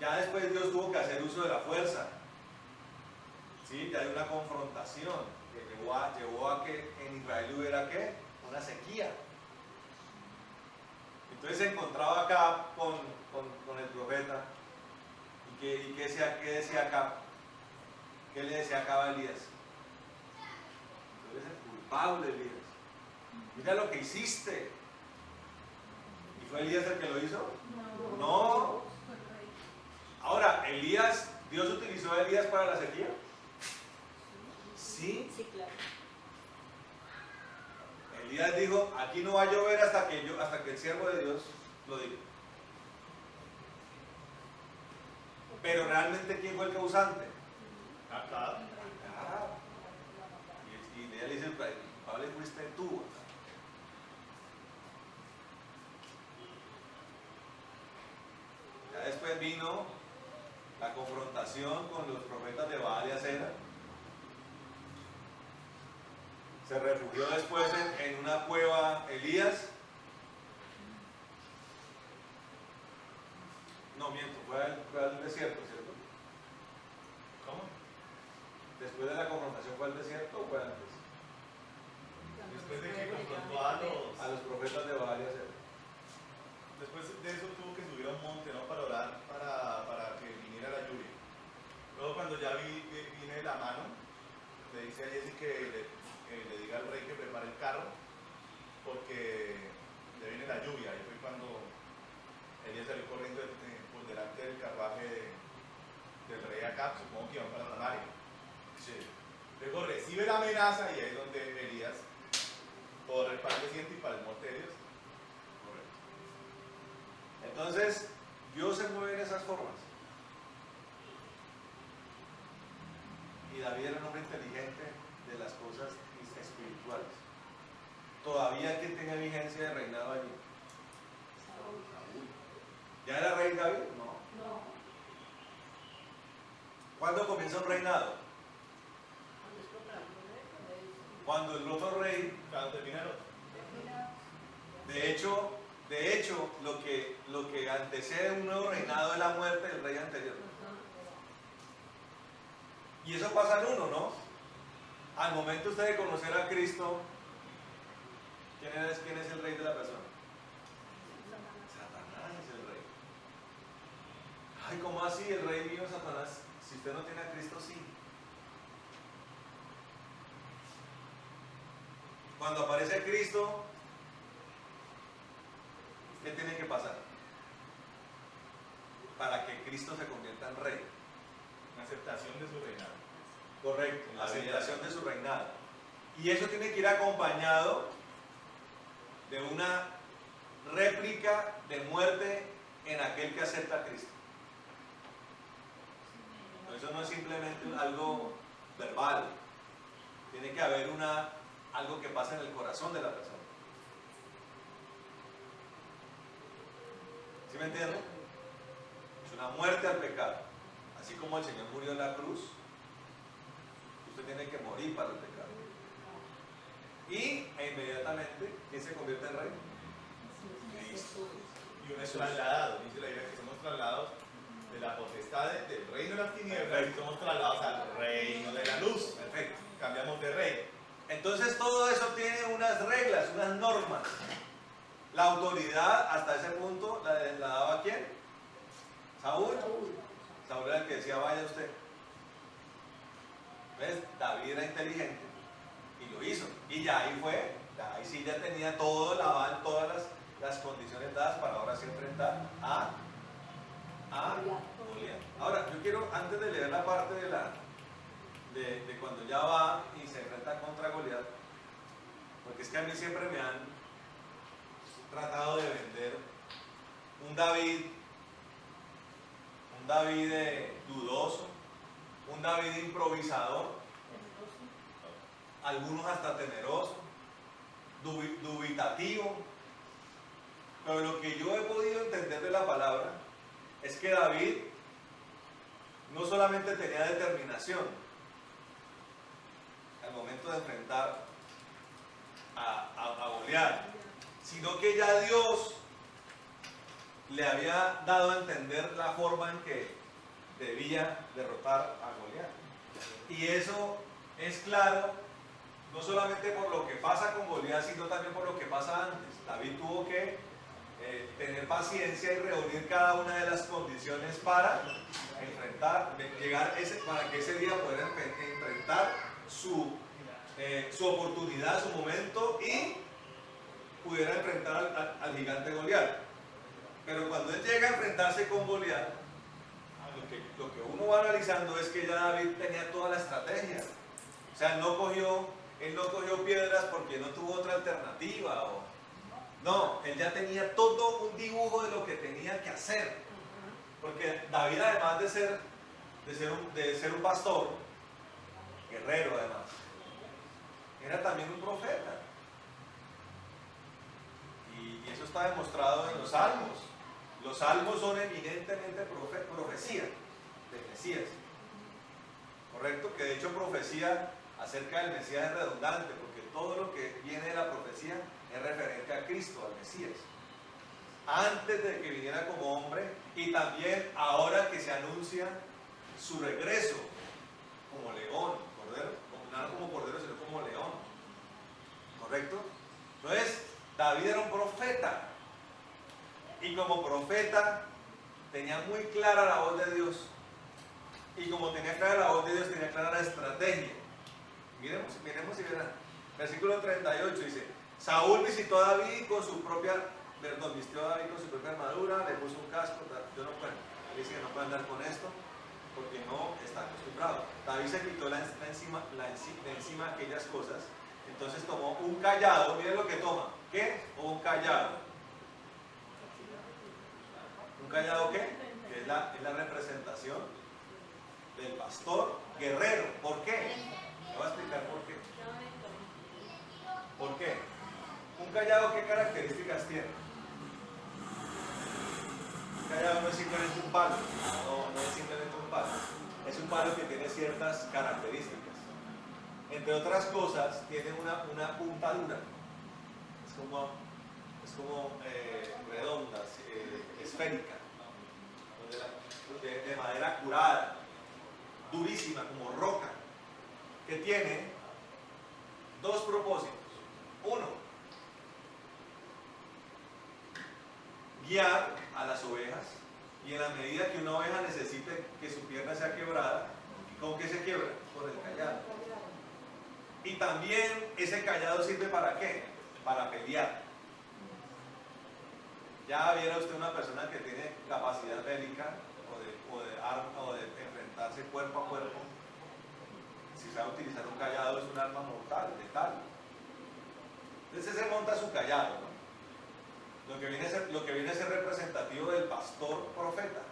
ya después Dios tuvo que hacer uso de la fuerza. ¿Sí? Ya hay una confrontación que llevó a que en Israel hubiera ¿qué? Una sequía. Entonces se encontraba acá con el profeta. ¿Y qué decía acá? ¿Qué le decía acá a Elías? Tú eres el culpable, Elías. Mira lo que hiciste. ¿Y fue Elías el que lo hizo? No. Ahora, ¿Dios utilizó a Elías para la sequía? Sí. Sí, claro. Elías dijo: aquí no va a llover hasta que el siervo de Dios lo diga. Pero realmente, ¿quién fue el causante? Acá. Y ella le dice: el culpable fuiste tú. Ya después vino la confrontación con los profetas de Baal y Acera. Se refugió después en una cueva Elías. No, miento, fue al desierto, ¿cierto? ¿Cómo? Después de la confrontación, ¿fue al desierto o fue antes? Después de que confrontó a los profetas de Baal y Acera. Después de eso tuvo que subir a un monte, ¿no? Para orar, para que viniera la lluvia. Luego cuando ya viene la mano, le dice a Jesse que le diga al rey que prepare el carro, porque ya viene la lluvia. Y fue cuando Elías salió corriendo por delante del carruaje del rey Acab, supongo que iban para Samaria. Sí. Luego recibe la amenaza y ahí es donde Elías corre para el desierto y para el monte de Dios. Correcto. Entonces, Dios se mueve en esas formas. Y David era un hombre inteligente de las cosas espirituales. Todavía quien tenga vigencia de reinado allí. Saúl. ¿Ya era rey David? No. ¿Cuándo comienza un reinado? Cuando el otro rey, Cuando termina el otro. de hecho, lo que antecede un nuevo reinado es la muerte del rey anterior. Y eso pasa en uno, ¿no? Al momento usted de conocer a Cristo, ¿quién es el rey de la persona? Ay, ¿cómo así? El rey mío, Satanás. Si usted no tiene a Cristo, sí. Cuando aparece Cristo, ¿qué tiene que pasar? Para que Cristo se convierta en rey. Una aceptación de su reinado. Correcto, la La aceptación de su reinado. Y eso tiene que ir acompañado de una réplica de muerte en aquel que acepta a Cristo. Eso no es simplemente algo verbal. Tiene que haber algo que pasa en el corazón de la persona. ¿Sí me entienden? Es una muerte al pecado. Así como el Señor murió en la cruz, usted tiene que morir para el pecado. Y inmediatamente, ¿quién se convierte en rey? Cristo. Y uno es trasladado, dice la Biblia que somos trasladados de la potestad del reino de las tinieblas y somos trasladados al reino de la luz. Perfecto. Cambiamos de rey. Entonces todo eso tiene unas reglas, unas normas. La autoridad hasta ese punto la daba ¿quién? Saúl. Saúl era el que decía vaya usted. ¿Ves? David era inteligente y lo hizo. Y ya ahí fue, ahí sí ya tenía todo el aval, todas las condiciones dadas para ahora sí enfrentar a Goliat. Ahora, yo quiero, antes de leer la parte de cuando ya va y se enfrenta contra Goliat, porque es que a mí siempre me han tratado de vender un David dudoso, un David improvisador, algunos hasta temeroso, dubitativo. Pero lo que yo he podido entender de la palabra es que David no solamente tenía determinación al momento de enfrentar a Goliat, sino que ya Dios le había dado a entender la forma en que debía derrotar a Goliat. Y eso es claro, no solamente por lo que pasa con Goliat, sino también por lo que pasa antes. David tuvo que tener paciencia y reunir cada una de las condiciones para enfrentar, para que ese día pudiera enfrentar su oportunidad, su momento y pudiera enfrentar al gigante Goliat. Pero cuando él llega a enfrentarse con Goliat, lo que uno va analizando es que ya David tenía toda la estrategia. O sea, él no cogió piedras porque no tuvo otra alternativa. No, él ya tenía todo un dibujo de lo que tenía que hacer. Porque David, además de ser un pastor, guerrero además, era también un profeta. Y eso está demostrado en los Salmos. Los Salmos son eminentemente profecía del Mesías. ¿Correcto? Que de hecho profecía acerca del Mesías es redundante, porque todo lo que viene de la profecía es referente a Cristo, al Mesías. Antes de que viniera como hombre y también ahora que se anuncia su regreso como león, cordero, no como cordero, sino como león. ¿Correcto? Entonces, David era un profeta. Y como profeta tenía muy clara la voz de Dios. Y como tenía clara la voz de Dios, tenía clara la estrategia. Miremos y verán. Versículo 38 dice: Saúl vistió a David con su propia armadura, le puso un casco. Yo no puedo. Dice que no puede andar con esto porque no está acostumbrado. David se quitó de encima aquellas cosas. Entonces tomó un callado. Miren lo que toma. ¿Qué? Un callado. ¿Un callado qué? Que es la representación del pastor guerrero. ¿Por qué? Le voy a explicar por qué. ¿Por qué? ¿Un callado qué características tiene? Un callado no es simplemente un palo. No es simplemente un palo. Es un palo que tiene ciertas características. Entre otras cosas, tiene una puntadura. Es como redonda, esférica, de madera curada, durísima, como roca, que tiene dos propósitos. Uno, guiar a las ovejas Y en la medida que una oveja necesite que su pierna sea quebrada, ¿con qué se quiebra? Con el cayado. Y también ese cayado sirve ¿para qué? Para pelear. Ya viera usted una persona que tiene capacidad bélica o de enfrentarse cuerpo a cuerpo. Si sabe utilizar un cayado es un arma mortal, letal. Entonces se monta su cayado, ¿no? Lo que viene a ser representativo del pastor profeta.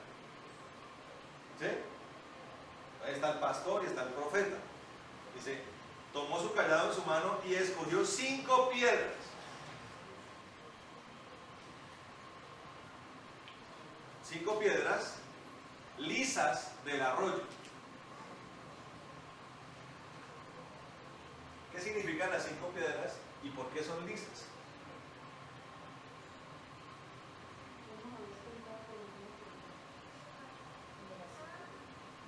¿Sí? Ahí está el pastor y está el profeta. Dice, tomó su cayado en su mano y escogió 5 piedras. 5 piedras lisas del arroyo. ¿Qué significan las 5 piedras y por qué son lisas?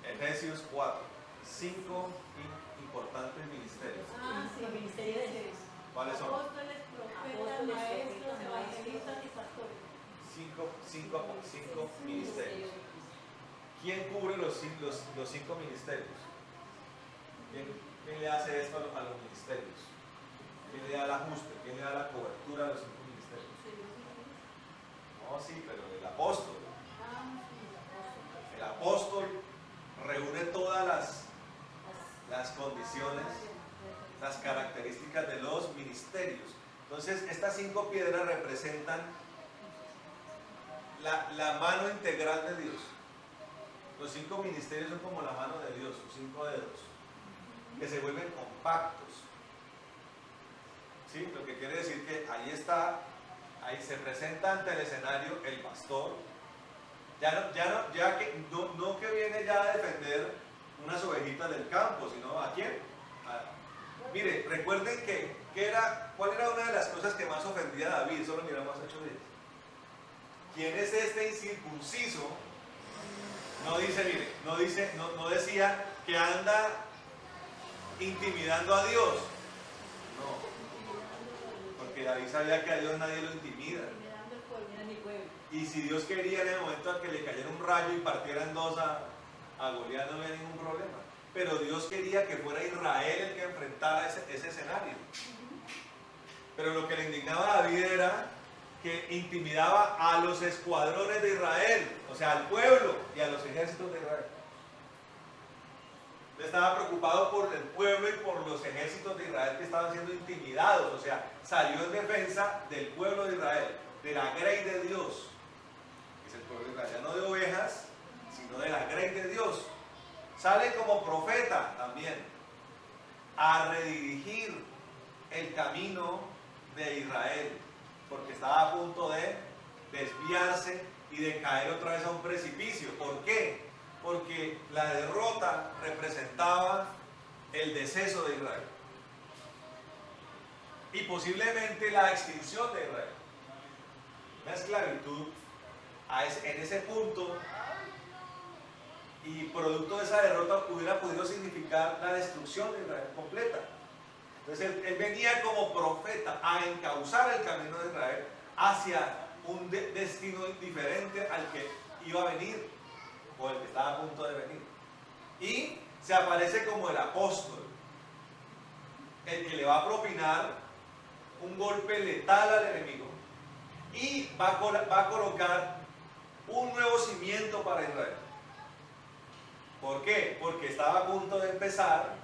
Efesios 4, 5 importantes ministerios. Sí, ministerio de Jesús. ¿Cuáles son? Apóstoles, profetas, maestros, evangelistas y pastores. 5 ministerios. ¿Quién cubre los 5 ministerios? ¿Quién le hace esto a los ministerios? ¿Quién le da el ajuste? ¿Quién le da la cobertura a los 5 ministerios? No, sí, pero el apóstol. El apóstol reúne todas las condiciones, las características de los ministerios. Entonces, estas 5 piedras representan la mano integral de Dios. Los 5 ministerios son como la mano de Dios, sus 5 dedos, que se vuelven compactos. ¿Sí? Lo que quiere decir que ahí se presenta ante el escenario el pastor. No que viene ya a defender unas ovejitas del campo, sino ¿a quién? Mire, recuerden ¿cuál era una de las cosas que más ofendía a David? Solo miramos 8 días. ¿Quién es este incircunciso? No dice, mire, no decía que anda intimidando a Dios. No, porque David sabía que a Dios nadie lo intimida. Y si Dios quería en el momento en que le cayera un rayo y partiera en dos a Goliat, no había ningún problema. Pero Dios quería que fuera Israel el que enfrentara ese escenario. Pero lo que le indignaba a David era que intimidaba a los escuadrones de Israel, o sea, al pueblo y a los ejércitos de Israel. Estaba preocupado por el pueblo y por los ejércitos de Israel que estaban siendo intimidados, o sea, salió en defensa del pueblo de Israel, de la grey de Dios. Es el pueblo de Israel, ya no de ovejas, sino de la grey de Dios. Sale como profeta también a redirigir el camino de Israel, porque estaba a punto de desviarse y de caer otra vez a un precipicio. ¿Por qué? Porque la derrota representaba el deceso de Israel y posiblemente la extinción de Israel. La esclavitud en ese punto, y producto de esa derrota hubiera podido significar la destrucción de Israel completa. Entonces él venía como profeta a encauzar el camino de Israel hacia un destino diferente al que iba a venir o el que estaba a punto de venir. Y se aparece como el apóstol, el que le va a propinar un golpe letal al enemigo y va a colocar un nuevo cimiento para Israel. ¿Por qué? Porque estaba a punto de empezar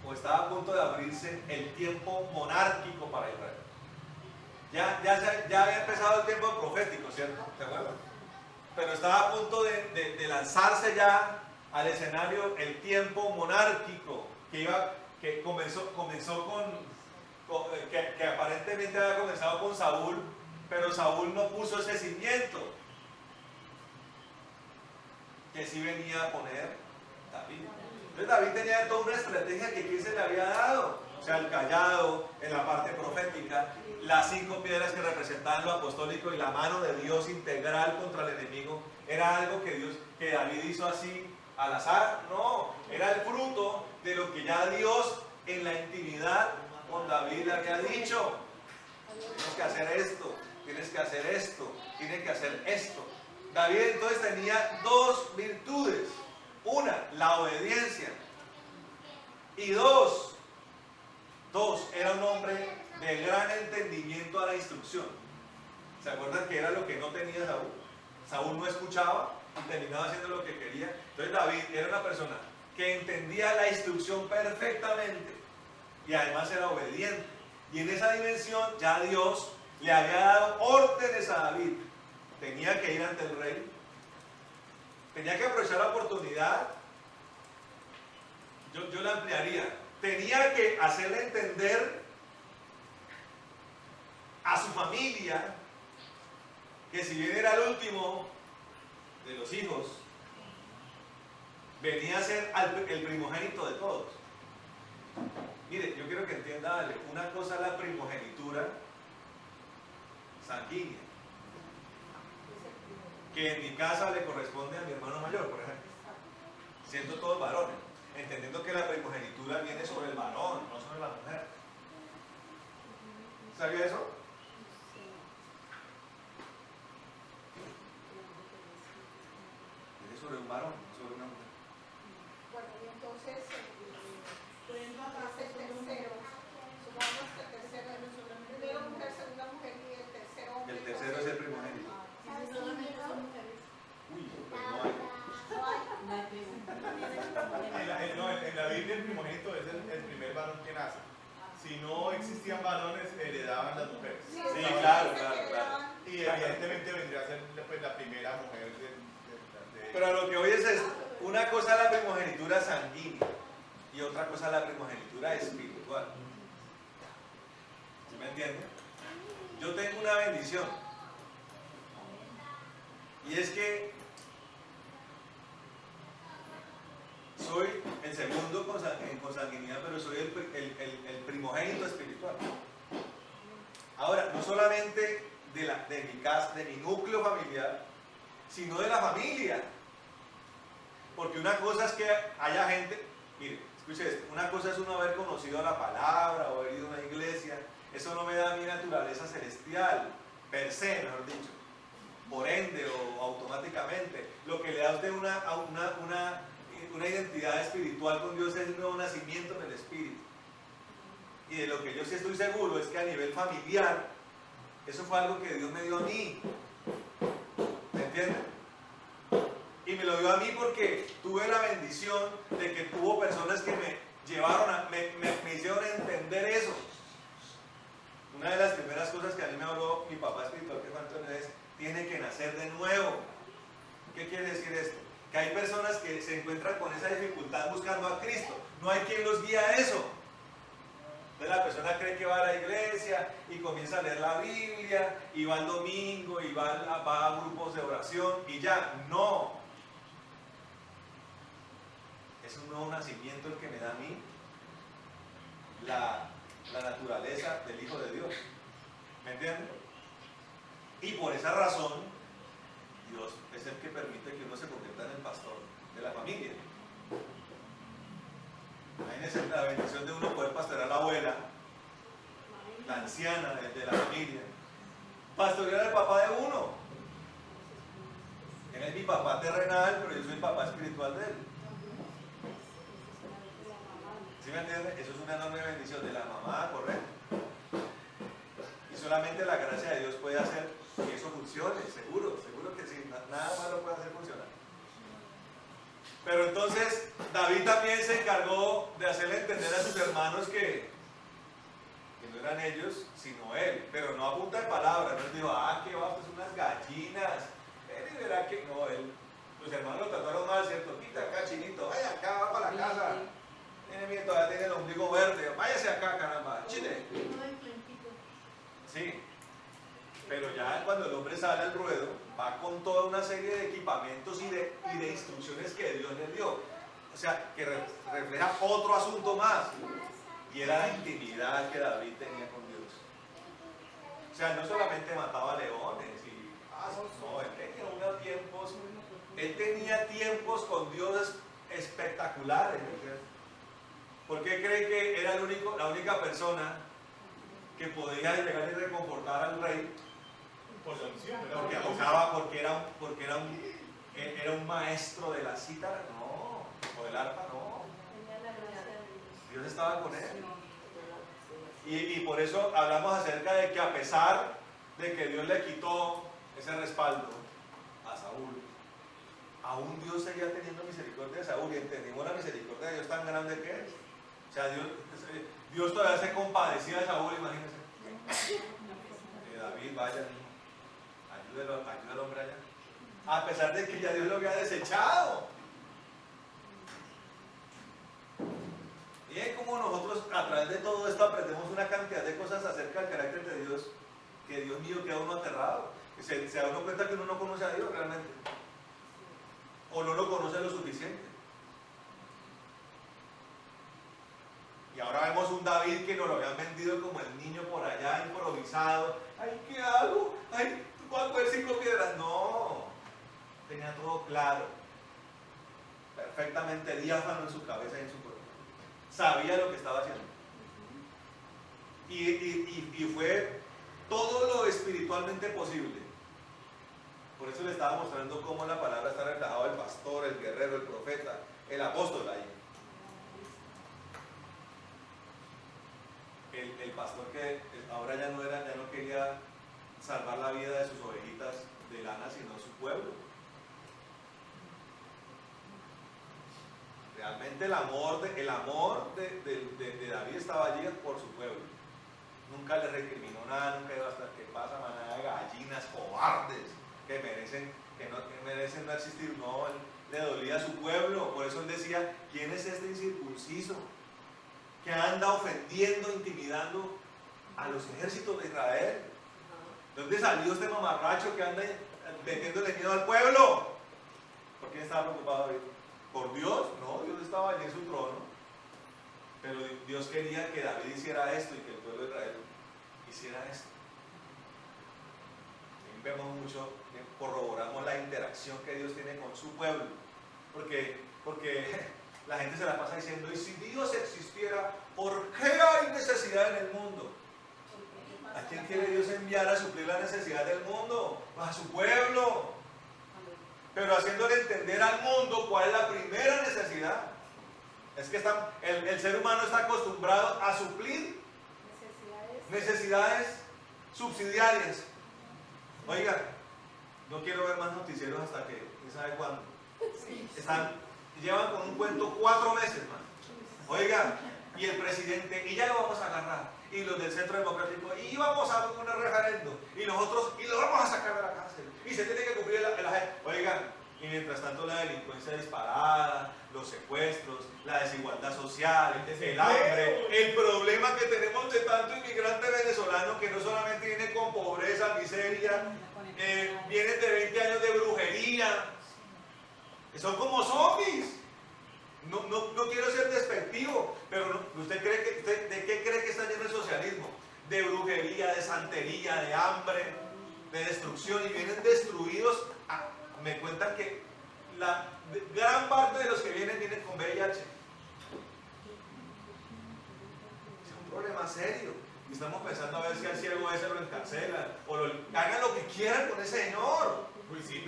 o estaba a punto de abrirse el tiempo monárquico para Israel. Ya había empezado el tiempo profético, ¿cierto? ¿Se acuerdan? Pero estaba a punto de lanzarse ya al escenario el tiempo monárquico que comenzó que aparentemente había comenzado con Saúl, pero Saúl no puso ese cimiento que sí venía a poner David. Entonces David tenía toda una estrategia que quién se le había dado. O sea, el cayado en la parte profética, las 5 piedras que representaban lo apostólico y la mano de Dios integral contra el enemigo. ¿Era algo que David hizo así al azar? No, era el fruto de lo que ya Dios en la intimidad con David le había dicho. Tienes que hacer esto, tienes que hacer esto, tienes que hacer esto. David entonces tenía dos virtudes. Una, la obediencia. Y dos, era un hombre de gran entendimiento a la instrucción. ¿Se acuerdan que era lo que no tenía Saúl? Saúl no escuchaba y terminaba haciendo lo que quería. Entonces David era una persona que entendía la instrucción perfectamente y además era obediente. Y en esa dimensión ya Dios le había dado órdenes a David. Tenía que ir ante el rey, tenía que aprovechar la oportunidad. Yo la ampliaría. Tenía que hacerle entender a su familia que si bien era el último de los hijos, venía a ser el primogénito de todos. Mire, yo quiero que entienda, Ale, una cosa es la primogenitura sanguínea, que en mi casa le corresponde a mi hermano mayor, por ejemplo, siendo todos varones, entendiendo que la primogenitura viene sobre el varón, no sobre la mujer. ¿Sabía eso? Viene sobre un varón, no sobre una mujer. Bueno, y entonces, es el tercero, supongamos que el tercero es primero mujer, segunda mujer y el tercero hombre. El tercero es el primogénito. Uy, pues no hay. En la Biblia el primogénito es el primer varón que nace. Si no existían varones, heredaban las mujeres. Sí, claro. Y evidentemente vendría a ser pues, la primera mujer de Pero a lo que hoy es esto, una cosa es la primogenitura sanguínea y otra cosa es la primogenitura espiritual. ¿Sí me entienden? Yo tengo una bendición y es que soy el segundo en consanguinidad, pero soy el primogénito espiritual. Ahora, no solamente de mi casa, de mi núcleo familiar, sino de la familia. Porque una cosa es que haya gente, mire, escuche esto, una cosa es uno haber conocido la palabra o haber ido a una iglesia, eso no me da mi naturaleza celestial, per se, mejor dicho, por ende o automáticamente. Lo que le da a usted una identidad espiritual con Dios es el nuevo nacimiento en el espíritu. Y de lo que yo sí estoy seguro es que a nivel familiar, eso fue algo que Dios me dio a mí. ¿Me entienden? Y me lo dio a mí porque tuve la bendición de que hubo personas que me llevaron me hicieron entender eso. Una de las primeras cosas que a mí me habló mi papá espiritual, que fue Antonio, es: tiene que nacer de nuevo. ¿Qué quiere decir esto? Que hay personas que se encuentran con esa dificultad buscando a Cristo. No hay quien los guíe a eso. Entonces la persona cree que va a la iglesia y comienza a leer la Biblia y va al domingo y va a grupos de oración y ya. No. Es un nuevo nacimiento el que me da a mí la naturaleza del Hijo de Dios. ¿Me entienden? Y por esa razón, Dios es el que permite que uno se convierta en el pastor de la familia. Imagínense la bendición de uno poder pastorear a la abuela, la anciana de la familia, pastorear al papá de uno. Él es mi papá terrenal, pero yo soy el papá espiritual de él. ¿Sí me entienden? Eso es una enorme bendición de la mamá, correcto. Y solamente la gracia de Dios puede hacer que eso funcione, seguro que sí, nada más lo puede hacer funcionar. Pero entonces David también se encargó de hacerle entender a sus hermanos que no eran ellos, sino él, pero no a punta de palabras. No dijo: que va, pues unas gallinas. Él verá que no, sus hermanos lo trataron mal, ¿cierto? Quita acá, chinito, vaya acá, va para la casa. Mire, todavía tiene el ombligo verde, váyase acá, caramba, chile. Sí, pero ya cuando el hombre sale al ruedo, va con toda una serie de equipamientos y de instrucciones que Dios le dio. O sea, que refleja otro asunto más. Y era la intimidad que David tenía con Dios. O sea, no solamente mataba leones no, él tenía tiempos con Dios espectaculares. ¿Por qué cree que era la única persona que podía llegar y reconfortar al rey Por la unción, ¿verdad? Porque abusaba, era un maestro de la cítara, no, o del arpa, no. Tenía la gracia de Dios. Dios estaba con él. Y por eso hablamos acerca de que a pesar de que Dios le quitó ese respaldo a Saúl, aún Dios seguía teniendo misericordia de Saúl, y entendimos la misericordia de Dios tan grande que es. O sea, Dios todavía se compadecía de Saúl, imagínense. David, vaya, ayuda al hombre allá. A pesar de que ya Dios lo había desechado. Miren cómo nosotros a través de todo esto aprendemos una cantidad de cosas acerca del carácter de Dios, que Dios mío queda uno aterrado. Se da uno cuenta que uno no conoce a Dios realmente, o no lo conoce lo suficiente. Y ahora vemos un David que nos lo habían vendido como el niño por allá improvisado. Ay, ¿qué hago? Ay, ¿tú vas a coger 5 piedras? No, tenía todo claro, perfectamente diáfano en su cabeza y en su cuerpo. Sabía lo que estaba haciendo. Y fue todo lo espiritualmente posible. Por eso le estaba mostrando cómo la palabra está reflejada: el pastor, el guerrero, el profeta, el apóstol ahí. El pastor que ahora ya no quería salvar la vida de sus ovejitas de lana, sino su pueblo. Realmente el amor de David estaba allí por su pueblo. Nunca le recriminó nada, nunca iba hasta que pasa manada de gallinas cobardes que no merecen no existir. No, él le dolía a su pueblo. Por eso él decía: ¿quién es este incircunciso que anda ofendiendo, intimidando a los ejércitos de Israel? ¿De dónde salió este mamarracho que anda metiéndole miedo al pueblo? ¿Por quién estaba preocupado David? ¿Por Dios? No, Dios estaba allí en su trono. Pero Dios quería que David hiciera esto y que el pueblo de Israel hiciera esto. Y vemos mucho, corroboramos la interacción que Dios tiene con su pueblo. Porque la gente se la pasa diciendo: ¿y si Dios existiera, por qué hay necesidad en el mundo? ¿A quién quiere Dios enviar a suplir la necesidad del mundo? A su pueblo. Pero haciéndole entender al mundo cuál es la primera necesidad. Es que el ser humano está acostumbrado a suplir necesidades subsidiarias. Oiga, no quiero ver más noticieros hasta que, ¿quién sabe cuándo? Llevan con un cuento 4 meses más. Oiga, y el presidente, y ya lo vamos a agarrar, y los del Centro Democrático, y vamos a un referendo, y nosotros, y lo vamos a sacar de la cárcel, y se tiene que cumplir el agenda. Oigan, y mientras tanto la delincuencia disparada, los secuestros, la desigualdad social, el hambre, el problema que tenemos de tanto inmigrante venezolano que no solamente viene con pobreza, miseria, vienen de 20 años de brujería, que son como zombies. No quiero ser despectivo, pero ¿usted de qué cree que está lleno el socialismo? De brujería, de santería, de hambre, de destrucción, y vienen destruidos. Me cuentan que la gran parte de los que vienen con VIH. Es un problema serio. Y estamos pensando a ver si al ciego ese lo encarcelan o hagan lo que quieran con ese señor. Pues sí,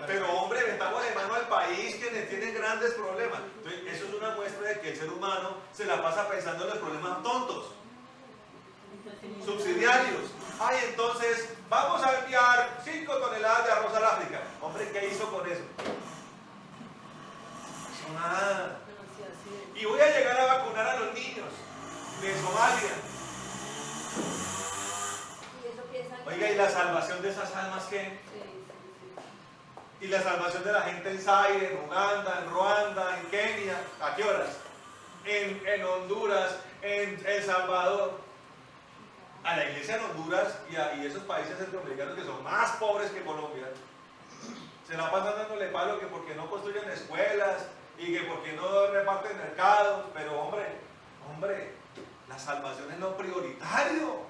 Pero hombre, metamos de mano al país que tiene grandes problemas. Entonces, eso es una muestra de que el ser humano se la pasa pensando en los problemas tontos, subsidiarios. Ay, entonces vamos a enviar 5 toneladas de arroz al África. Hombre, ¿qué hizo con eso? No hizo nada. Y voy a llegar a vacunar a los niños de Somalia. Oiga, ¿y la salvación de esas almas qué? Y la salvación de la gente en Zaire, en Uganda, en Ruanda, en Kenia. ¿A qué horas? En Honduras, en El Salvador. A la iglesia en Honduras y esos países centroamericanos que son más pobres que Colombia, se la pasan dándole palo que porque no construyen escuelas y que porque no reparten mercados. Pero hombre, la salvación es lo prioritario.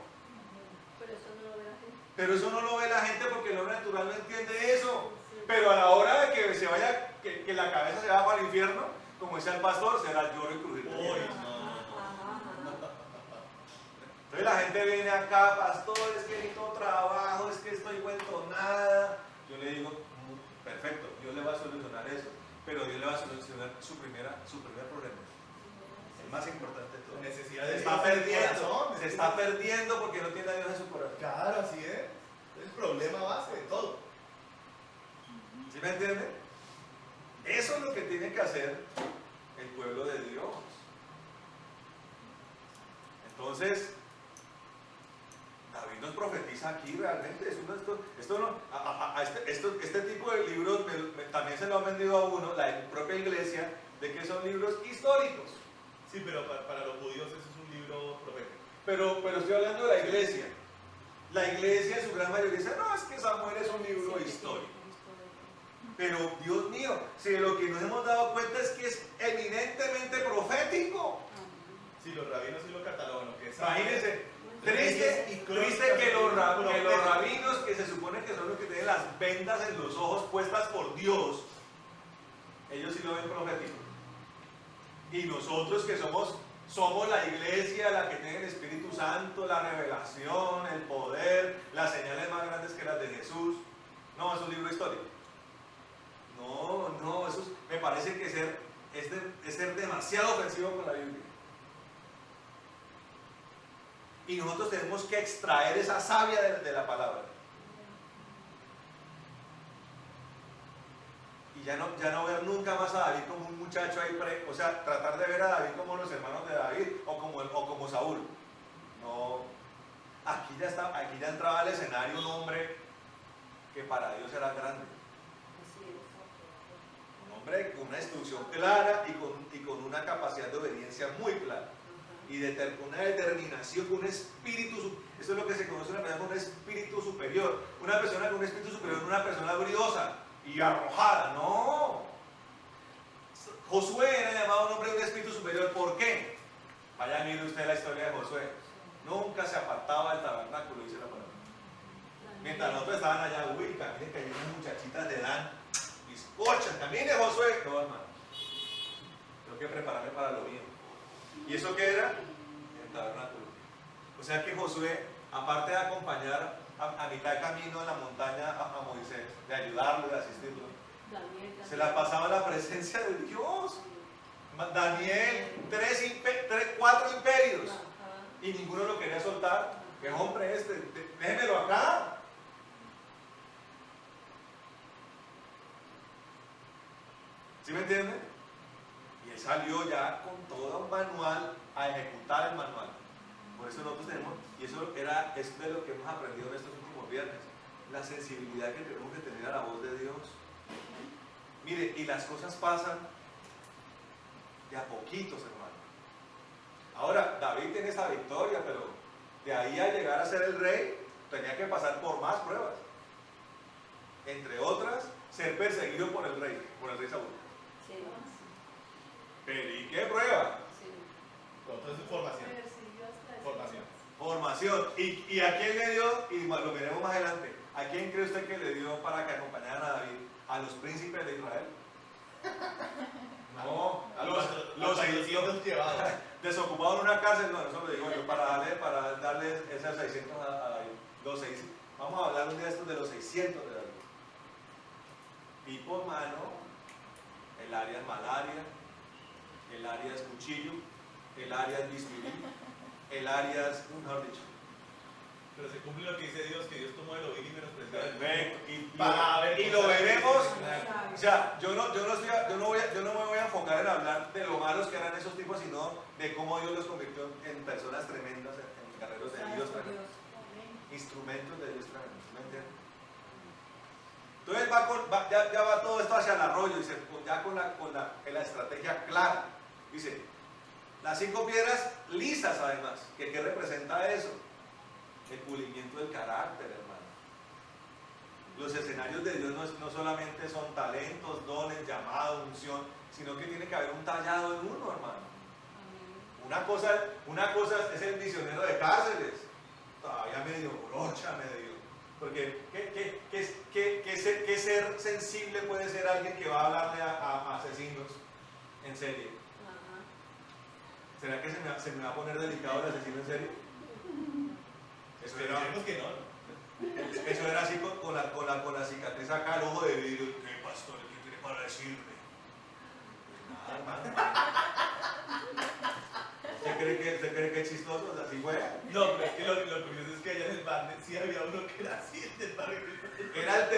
Pero eso no lo ve la gente porque el hombre natural no entiende eso. Pero a la hora de que se vaya, que la cabeza se va para el infierno, como decía el pastor, será lloro y crujir de dientes. Entonces la gente viene acá, pastor, es que necesito trabajo, es que estoy vuelto nada. Yo le digo, perfecto, Dios le va a solucionar eso, pero Dios le va a solucionar su primer problema. El más importante de todo. La necesidad Se de está Dios en el perdiendo, corazón. se está perdiendo porque no tiene a Dios en su corazón. Claro, así es. Es el problema base de todo. ¿Sí me entienden? Eso es lo que tiene que hacer el pueblo de Dios. Entonces, David nos profetiza aquí realmente. Este tipo de libros también se lo han vendido a uno, la propia iglesia, de que son libros históricos. Sí, pero para los judíos eso es un libro profético. Pero estoy hablando de la iglesia. La iglesia en su gran mayoría dice, no, es que Samuel es un libro histórico. Pero, Dios mío, si de lo que nos hemos dado cuenta es que es eminentemente profético. Sí, los rabinos sí lo catalogan, lo que es. Imagínense, triste que los rabinos, que se supone que son los que tienen las vendas en los ojos puestas por Dios, ellos sí lo ven profético. Y nosotros que somos la iglesia, la que tiene el Espíritu Santo, la revelación, el poder, las señales más grandes que las de Jesús. No, es un libro histórico. No, eso me parece que es ser demasiado ofensivo con la Biblia. Y nosotros tenemos que extraer esa savia de la palabra. Y ya no ver nunca más a David como un muchacho ahí, o sea, tratar de ver a David como los hermanos de David o como Saúl. No, aquí ya entraba al escenario un hombre que para Dios era grande. Un hombre con una instrucción clara y con una capacidad de obediencia muy clara. Y una determinación, con un espíritu, eso es lo que se conoce una persona con un espíritu superior. Una persona con un espíritu superior no es una persona briosa y arrojada, no. Josué era llamado un hombre de un espíritu superior, ¿por qué? Vaya a mirar usted la historia de Josué. Nunca se apartaba del tabernáculo, dice la palabra. Mientras nosotros estaban allá, uy, caminen que hay unas muchachitas de Dan, bizcochas, camine Josué. No, hermano, tengo que prepararme para lo mío. ¿Y eso qué era? El tabernáculo. O sea que Josué, aparte de acompañar a mitad de camino en la montaña a Moisés, de ayudarlo, de asistirlo, se la pasaba en la presencia de Dios. Daniel, 4 imperios, y ninguno lo quería soltar. ¿Qué hombre este? Déjemelo acá. ¿Sí me entienden? Y él salió ya con todo un manual a ejecutar el manual. Por eso nosotros tenemos, y eso es de lo que hemos aprendido en estos últimos viernes, la sensibilidad que tenemos que tener a la voz de Dios. Mire, y las cosas pasan de a poquitos, hermano. Ahora, David tiene esa victoria, pero de ahí a llegar a ser el rey, tenía que pasar por más pruebas. Entre otras, ser perseguido por el rey Saúl. Pero ¿y qué prueba? Entonces, formación. Formación. ¿Y a quién le dio? Y lo veremos más adelante. ¿A quién cree usted que le dio para que acompañaran a David? ¿A los príncipes de Israel? No, a los 600 llevados. desocupados en una cárcel. No, eso lo digo yo, para darle esos 600 a David. Vamos a hablar un día de estos de los 600 de David. Pipo, mano, el área es malaria, el área es cuchillo, el área es bisturí, el área es, mejor dicho. Pero se cumple lo que dice Dios, que Dios tomó de lo vil y menospreció. Y lo veremos. O sea, yo no me voy a enfocar en hablar de lo malos que eran esos tipos, sino de cómo Dios los convirtió en personas tremendas, en guerreros de Dios tremendos, instrumentos de Dios tremendos. ¿Me entiendes? Entonces ya va todo esto hacia el arroyo, dice, ya con la estrategia clara. Dice, las 5 piedras lisas además, ¿qué representa eso? El pulimiento del carácter, hermano. Los escenarios de Dios no solamente son talentos, dones, llamado, unción, sino que tiene que haber un tallado en uno, hermano. Una cosa es el misionero de cárceles, todavía medio brocha, porque ¿qué ser sensible puede ser alguien que va a hablarle a asesinos en serie? ¿Será que se me va a poner delicado el asesino en serie? Eso Pero era, dijimos que no. eso era así con la cicatriz acá, el ojo de vidrio. ¿Qué pastor? ¿Qué tiene para decirme? Pues nada, hermano. ¿Usted cree que es chistoso? Así fue. No, pero es que lo curioso es que allá en el barrio sí había uno que era así, el del barrio. Era el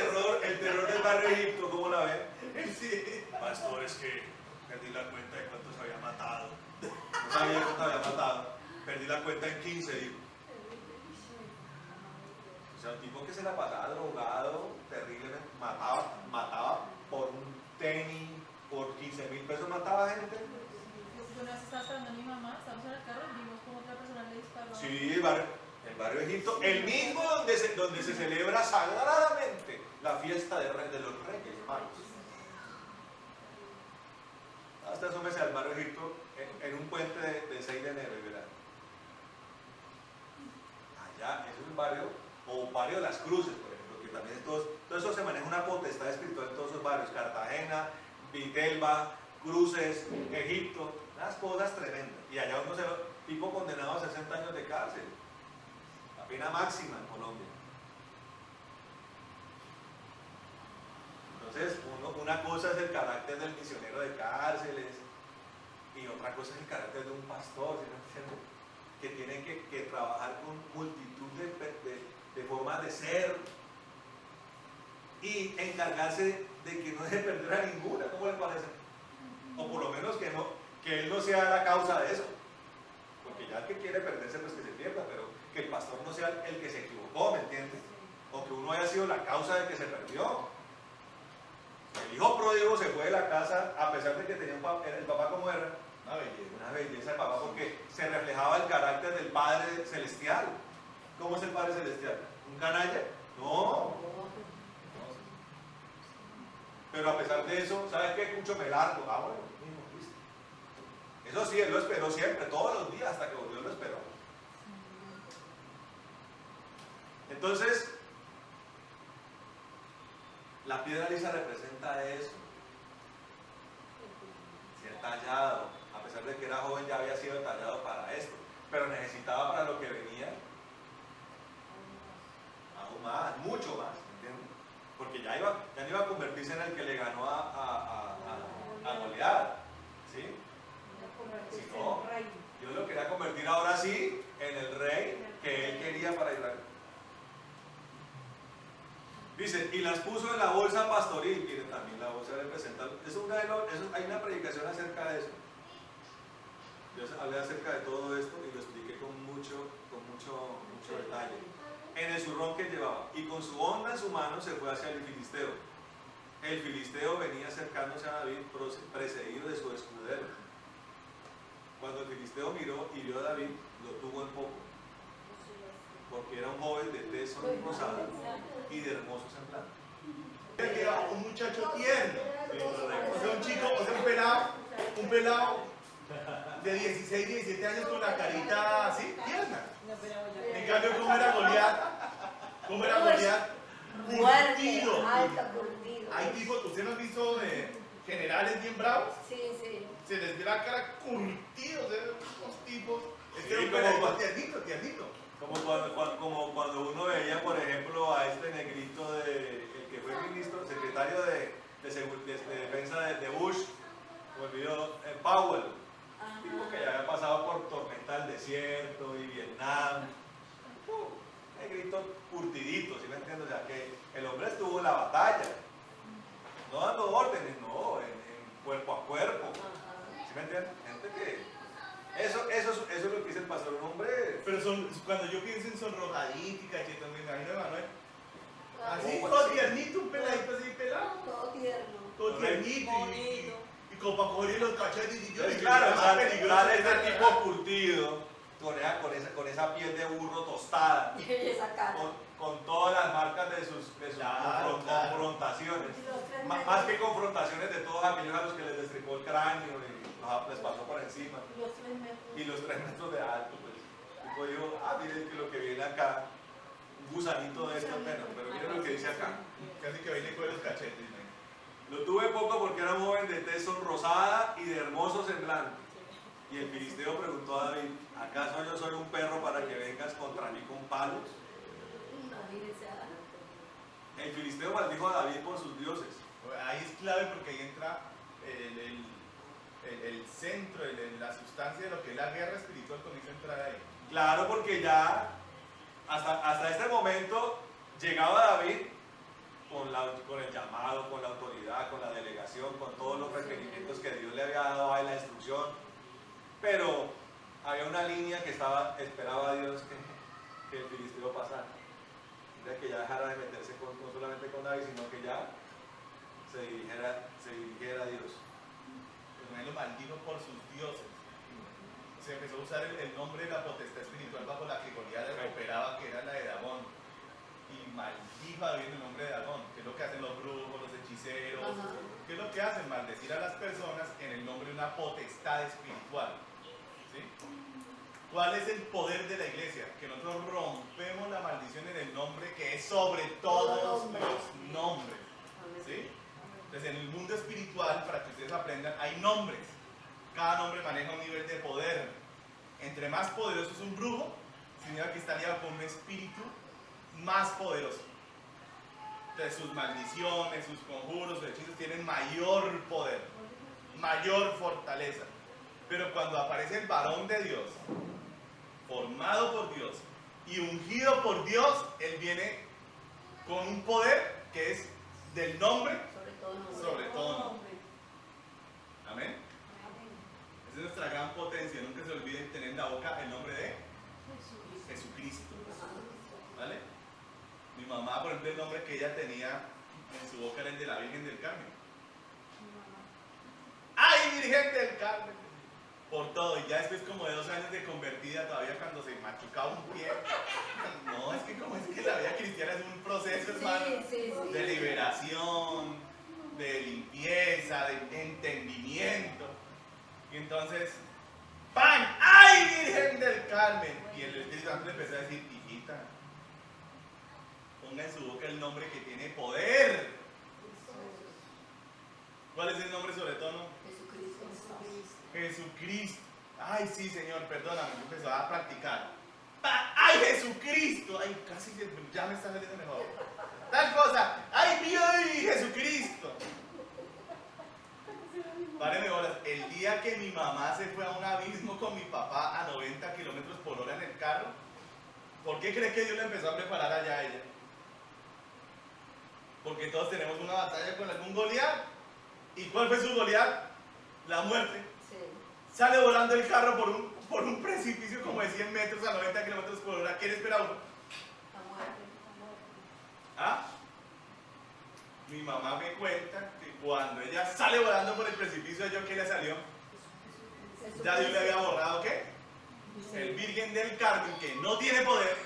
terror del barrio Egipto, ¿cómo la ven? Sí. Pastor, es que perdí la cuenta de cuántos había matado. No sabía cuántos había matado. Perdí la cuenta en 15, digo. O sea, un tipo que se la pasaba drogado, terriblemente, mataba por un tenis, por 15.000 pesos mataba gente. Yo una vez estaba esperando a mi mamá, estábamos en el carro y vimos como otra persona le disparó. Sí, el barrio Egipto, el mismo donde se celebra sagradamente la fiesta de los Reyes Magos. Hasta asómese al barrio Egipto en un puente de 6 de enero y verán. Allá es un barrio, o barrio de las Cruces, por ejemplo, que también todo eso se maneja una potestad espiritual en todos esos barrios, Cartagena, Vitelva, Cruces, Egipto, unas cosas tremendas. Y allá uno se ve tipo condenado a 60 años de cárcel, la pena máxima en Colombia. Entonces, una cosa es el carácter del misionero de cárceles y otra cosa es el carácter de un pastor, ¿sí me entienden? Que tiene que trabajar con multitud de formas de ser y encargarse de que no deje perder a ninguna, ¿cómo les parece? O por lo menos que él no sea la causa de eso, porque ya el que quiere perderse pues que se pierda, pero que el pastor no sea el que se equivocó, ¿me entiendes? O que uno haya sido la causa de que se perdió. El hijo pródigo se fue de la casa a pesar de que tenía el papá como era. Una belleza de papá porque se reflejaba el carácter del Padre Celestial. ¿Cómo es el Padre Celestial? ¿Un canalla? No. Pero a pesar de eso, ¿sabes qué? Mucho me largo. Ah, bueno, mismo Cristo. Eso sí, él lo esperó siempre, todos los días, hasta que volvió lo esperó. Entonces, la piedra lisa representa eso. Ser tallado. A pesar de que era joven, ya había sido tallado para esto. Pero necesitaba para lo que venía aún más, mucho más. ¿Entiendes? Porque ya no iba a convertirse en el que le ganó a Goliat. ¿Sí? Sino, Dios lo quería convertir ahora sí en el rey que él quería para Israel. Dice, y las puso en la bolsa pastoril. Miren, también la bolsa representa. Hay una predicación acerca de eso. Yo hablé acerca de todo esto y lo expliqué con mucho detalle. En el zurrón que llevaba, y con su honda en su mano se fue hacia el filisteo. El filisteo venía acercándose a David precedido de su escudero. Cuando el filisteo miró y vio a David, lo tuvo en poco, porque era un joven de tez rosada y de hermoso semblante. Era un muchacho tierno, o sea, un chico, o sea, un pelado de 16, 17 años con la carita así, tierna. En cambio, ¿cómo era Goliat? ¿Cómo era Goliat? Curtido. Alta, curtido. Hay tipos, ¿usted no ha visto generales bien bravos? Sí, sí. Se les ve la cara curtidos, unos tipos. Es que Sí, era un como- peladito tiernito. Como cuando uno veía, por ejemplo, a este negrito el que fue ministro, secretario de defensa de Bush, me olvidó, Powell, tipo que ya había pasado por tormenta del desierto y Vietnam, negrito curtidito, ¿sí me entiendes? O sea, que el hombre estuvo en la batalla, no dando órdenes, no, en cuerpo a cuerpo, ¿sí me entiendes? Gente que... Eso es lo que dice el pastor, un hombre... Pero cuando yo pienso en sonrojadito y cachetón, me imagino a Manuel. Así, Oh, todo sí. tiernito, un peladito así pelado. Todo tierno. Todo tiernito Bonito. y como para coger los cachetes y yo. Entonces, claro, más sale peligroso ese que tipo curtido, con esa piel de burro tostada, Y esa cara. con todas las marcas de sus Claro, confrontaciones. Más que confrontaciones de todos aquellos a los que les destripó el cráneo y les pasó por encima. Los 3 metros. Y los 3 metros de alto, pues. Tipo dijo, miren que lo que viene acá, un gusanito de esto menos, pero miren lo que dice acá. Casi que viene con los cachetes. ¿no? Lo tuve poco porque era un joven de tez sonrosada y de hermoso semblante. Y el filisteo preguntó a David, ¿acaso yo soy un perro para que vengas contra mí con palos? Imagínense. El filisteo maldijo a David por sus dioses. Ahí es clave porque ahí entra el centro, la sustancia de lo que es la guerra espiritual, comienza a entrar ahí. Claro, porque ya hasta este momento llegaba David con el llamado, con la autoridad, con la delegación, con todos los requerimientos que Dios le había dado a él, la instrucción, pero había una línea que esperaba a Dios que el filisteo pasara, de que ya dejara de meterse no solamente con David, sino que ya se dirigiera a Dios. Él lo maldijo por sus dioses. Se empezó a usar el nombre de la potestad espiritual bajo la que Goliat operaba, que era la de Dagón. Y maldijo a David en el nombre de Dagón, que es lo que hacen los brujos, los hechiceros. ¿Qué es lo que hacen? Maldecir a las personas en el nombre de una potestad espiritual. ¿Sí? ¿Cuál es el poder de la iglesia? Que nosotros rompemos la maldición en el nombre que es sobre todos los nombres. ¿Sí? Entonces, en el mundo espiritual, para que ustedes aprendan, hay nombres. Cada nombre maneja un nivel de poder. Entre más poderoso es un brujo, significa que está aliado con un espíritu más poderoso. Entonces, sus maldiciones, sus conjuros, sus hechizos tienen mayor poder, mayor fortaleza. Pero cuando aparece el varón de Dios, formado por Dios y ungido por Dios, él viene con un poder que es del nombre sobre todo nombre. Amén. Esa es nuestra gran potencia. Nunca se olviden tener en la boca el nombre de Jesucristo. ¿Vale? Mi mamá, por ejemplo, el nombre que ella tenía en su boca era el de la Virgen del Carmen. ¡Ay, Virgen del Carmen! Por todo. Y ya después, como de 2 años de convertida, todavía cuando se machucaba un pie. No, es que como es que la vida cristiana es un proceso, hermano, de liberación, de limpieza, de entendimiento. Y entonces, ¡pam! ¡Ay, Virgen del Carmen! Y el Espíritu Santo le empezó a decir, hijita, ponga en su boca el nombre que tiene poder. ¿Cuál es el nombre sobre todo? Jesucristo. Ay, sí, Señor, perdóname, yo empezó a practicar. ¡Ay, Jesucristo! Ay, casi ya me está saliendo mejor. Tal cosa. ¡Ay, mío, ay, Jesucristo! Párenme bolas. El día que mi mamá se fue a un abismo con mi papá a 90 kilómetros por hora en el carro, ¿por qué cree que Dios le empezó a preparar allá a ella? Porque todos tenemos una batalla con algún Goliat. ¿Y cuál fue su Goliat? La muerte. Sale volando el carro por un precipicio como de 100 metros a 90 kilómetros por hora. ¿Quién espera uno? ¿Ah? Mi mamá me cuenta que cuando ella sale volando por el precipicio, ¿yo qué le salió? Ya Dios le había borrado ¿qué? El Virgen del Carmen, que no tiene poder.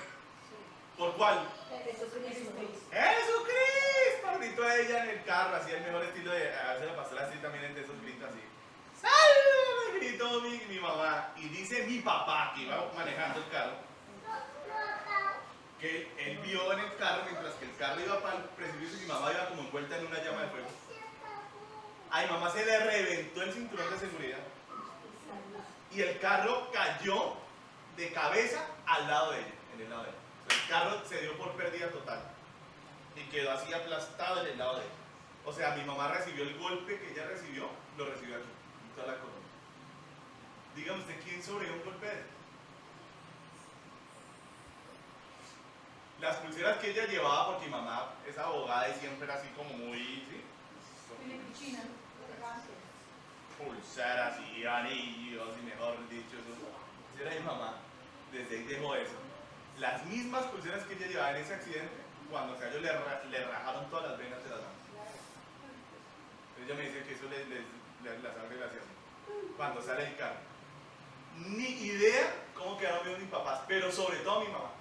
¿Por cuál? Jesucristo. Gritó a ella en el carro, así el mejor estilo de. A veces la pastora así también de esos gritos así. ¡Sal! Gritó mi mamá. Y dice mi papá, que iba manejando el carro, que él vio en el carro, mientras que el carro iba para el precipicio, y mi mamá iba como envuelta en una llama de fuego. A mi mamá se le reventó el cinturón de seguridad. Y el carro cayó de cabeza al lado de ella, en el lado de ella. O sea, el carro se dio por pérdida total. Y quedó así aplastado en el lado de ella. O sea, mi mamá recibió el golpe que ella recibió, lo recibió aquí, en toda la corona. Dígame usted, ¿quién sobrevivió un golpe de él? Las pulseras que ella llevaba, porque mi mamá es abogada y siempre era así como muy, ¿sí? Pulseras y anillos y mejor dicho, eso era mi mamá. Desde ahí dejó eso. Las mismas pulseras que ella llevaba en ese accidente, cuando cayó le rajaron todas las venas de las manos. Ella me dice que eso la sangre le hacía así. Cuando sale el carro. Ni idea cómo quedaron vivos mis papás, pero sobre todo mi mamá.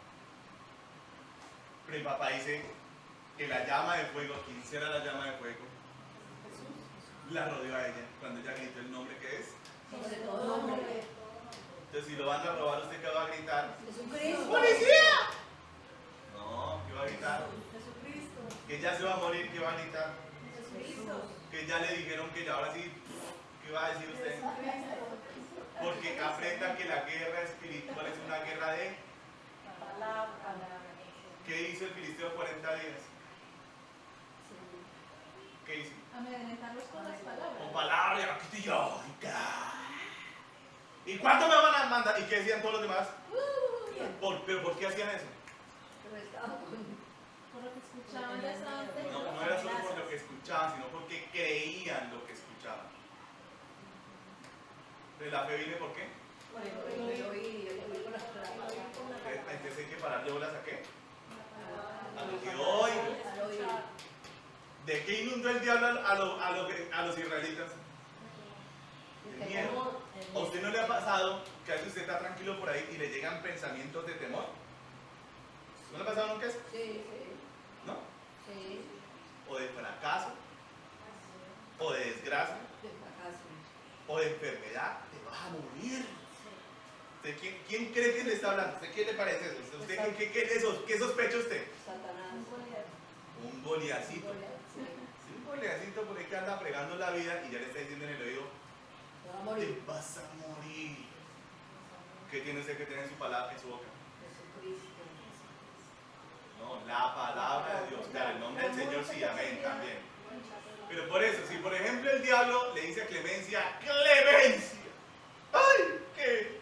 Pero mi papá dice que la llama de fuego, ¿quién será la llama de fuego? La rodeó a ella cuando ella gritó el nombre que es. Sobre todo nombre. Entonces, si lo van a robar, ¿usted qué va a gritar? Jesucristo. ¡Policía! No, ¿qué va a gritar? Jesucristo. Que ya se va a morir, ¿qué va a gritar? Jesucristo. Que ya le dijeron que ya ahora sí, ¿qué va a decir usted? Porque aprenda que la guerra espiritual es una guerra de ¿Qué hizo el filisteo 40 días? ¿Qué hizo? Amedrentarlos con las palabras. Con palabras, aquí yo. ¿Y cuánto me van a mandar? ¿Y qué decían todos los demás? ¿Pero por qué hacían eso? Por lo que escuchaban ya estaban No era solo por lo que escuchaban, sino porque creían lo que escuchaban. ¿De la fe viene por qué? Entonces hay que parar de bolas a qué? A lo que hoy. ¿De qué inundó el diablo a los israelitas? El miedo. ¿A usted no le ha pasado que a veces usted está tranquilo por ahí y le llegan pensamientos de temor? ¿No le ha pasado nunca eso? Sí. ¿No? Sí. O de fracaso, o de desgracia, o de enfermedad, te vas a morir. ¿Usted quién cree que le está hablando? ¿Usted qué le parece eso? ¿Usted qué sospecha usted? Satanás. Un Goliacito. Sí, un Goliacito por ahí que anda fregando la vida y ya le está diciendo en el oído, Te va a morir. te vas a morir. ¿Qué tiene usted que tener en su palabra, en su boca? Jesucristo. No, la palabra de Dios. Claro, el nombre del Señor sí, amén, también. Pero por eso, si por ejemplo el diablo le dice a Clemencia, ¡Clemencia! ¡Ay! ¿Qué?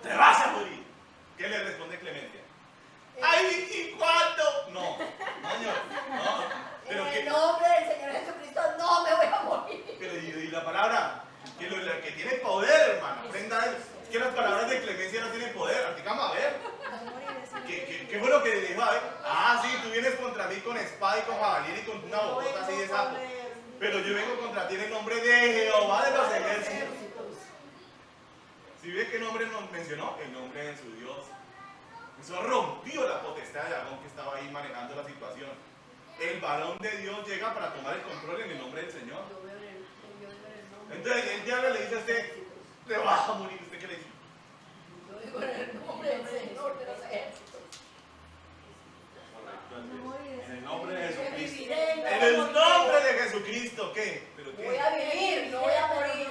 ¡Te vas a morir! ¿Qué le responde Clemencia? ¡Ay! ¿Y cuánto? No, señor, no. Pero En que, el nombre del Señor Jesucristo no me voy a morir. pero y la palabra, que tiene poder, hermano. Aprenda eso. Es que las palabras de Clemencia no tienen poder. Así que vamos a ver. ¿Qué fue lo que le dijo a ver? Ah, sí, tú vienes contra mí con espada y con jabalina y con una bocota así de sapo. Pero yo vengo contra ti en el nombre de Jehová de los ejércitos. ¿Sí ve qué nombre nos mencionó? El nombre de su Dios. Eso rompió la potestad de Agón que estaba ahí manejando la situación. El varón de Dios llega para tomar el control en el nombre del Señor. Entonces el diablo le dice a usted, te vas a morir. ¿Usted qué le dice? Yo digo en el nombre del Señor de los ejércitos. En el nombre de Jesucristo. En el nombre de Jesucristo, ¿qué? ¿Pero Voy qué? a vivir, no voy a morir.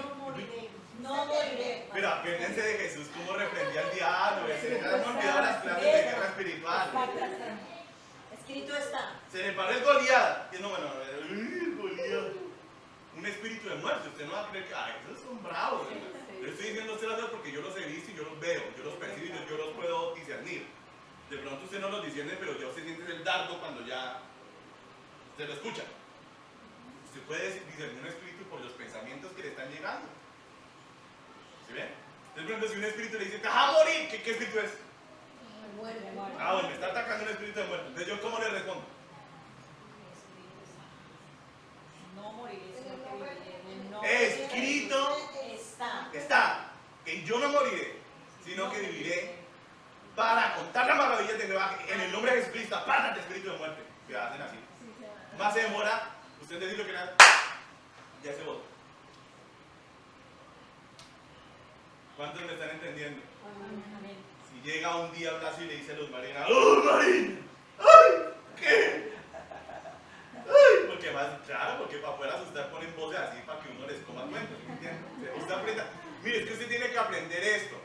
No moriré. Pero acuérdense de Jesús cómo reprendía al diablo. Se les han olvidado las clases de guerra espiritual. Escrito está. Se le paró el Goliat. Y no, bueno, Goliat. Un espíritu de muerte. Usted no va a creer que, ay, esos son bravos. Yo estoy diciendo usted las cosas porque yo los he visto y yo los veo, yo los percibo y yo los puedo discernir. De pronto usted no los discierne, pero ya usted siente el dardo cuando ya usted lo escucha. Usted puede discernir un espíritu por los pensamientos que le están llegando. ¿Sí ven? De pronto si un espíritu le dice, te vas a morir, ¿qué espíritu es? Ah, bueno, me está atacando un espíritu de muerte. Entonces yo, ¿cómo le respondo? No moriré, sino que viviré. En el nombre de Escrito está que yo no moriré, sino que viviré para contar las maravillas de Jehová. En el nombre de Jesucristo, apártate, espíritu de muerte. Que hacen así. Más se demora, usted decir lo que nada, ya se vota. ¿Cuántos me están entendiendo? Si llega un diablazo y le dice a Luz Marina, ¡Luz Marina! ¡Ay! ¿Qué? ¡Ay! Porque más, claro, porque para poder asustar ponen voces así para que uno les coma cuenta, ¿me entienden? Usted aprenda. Mire, es que usted tiene que aprender esto.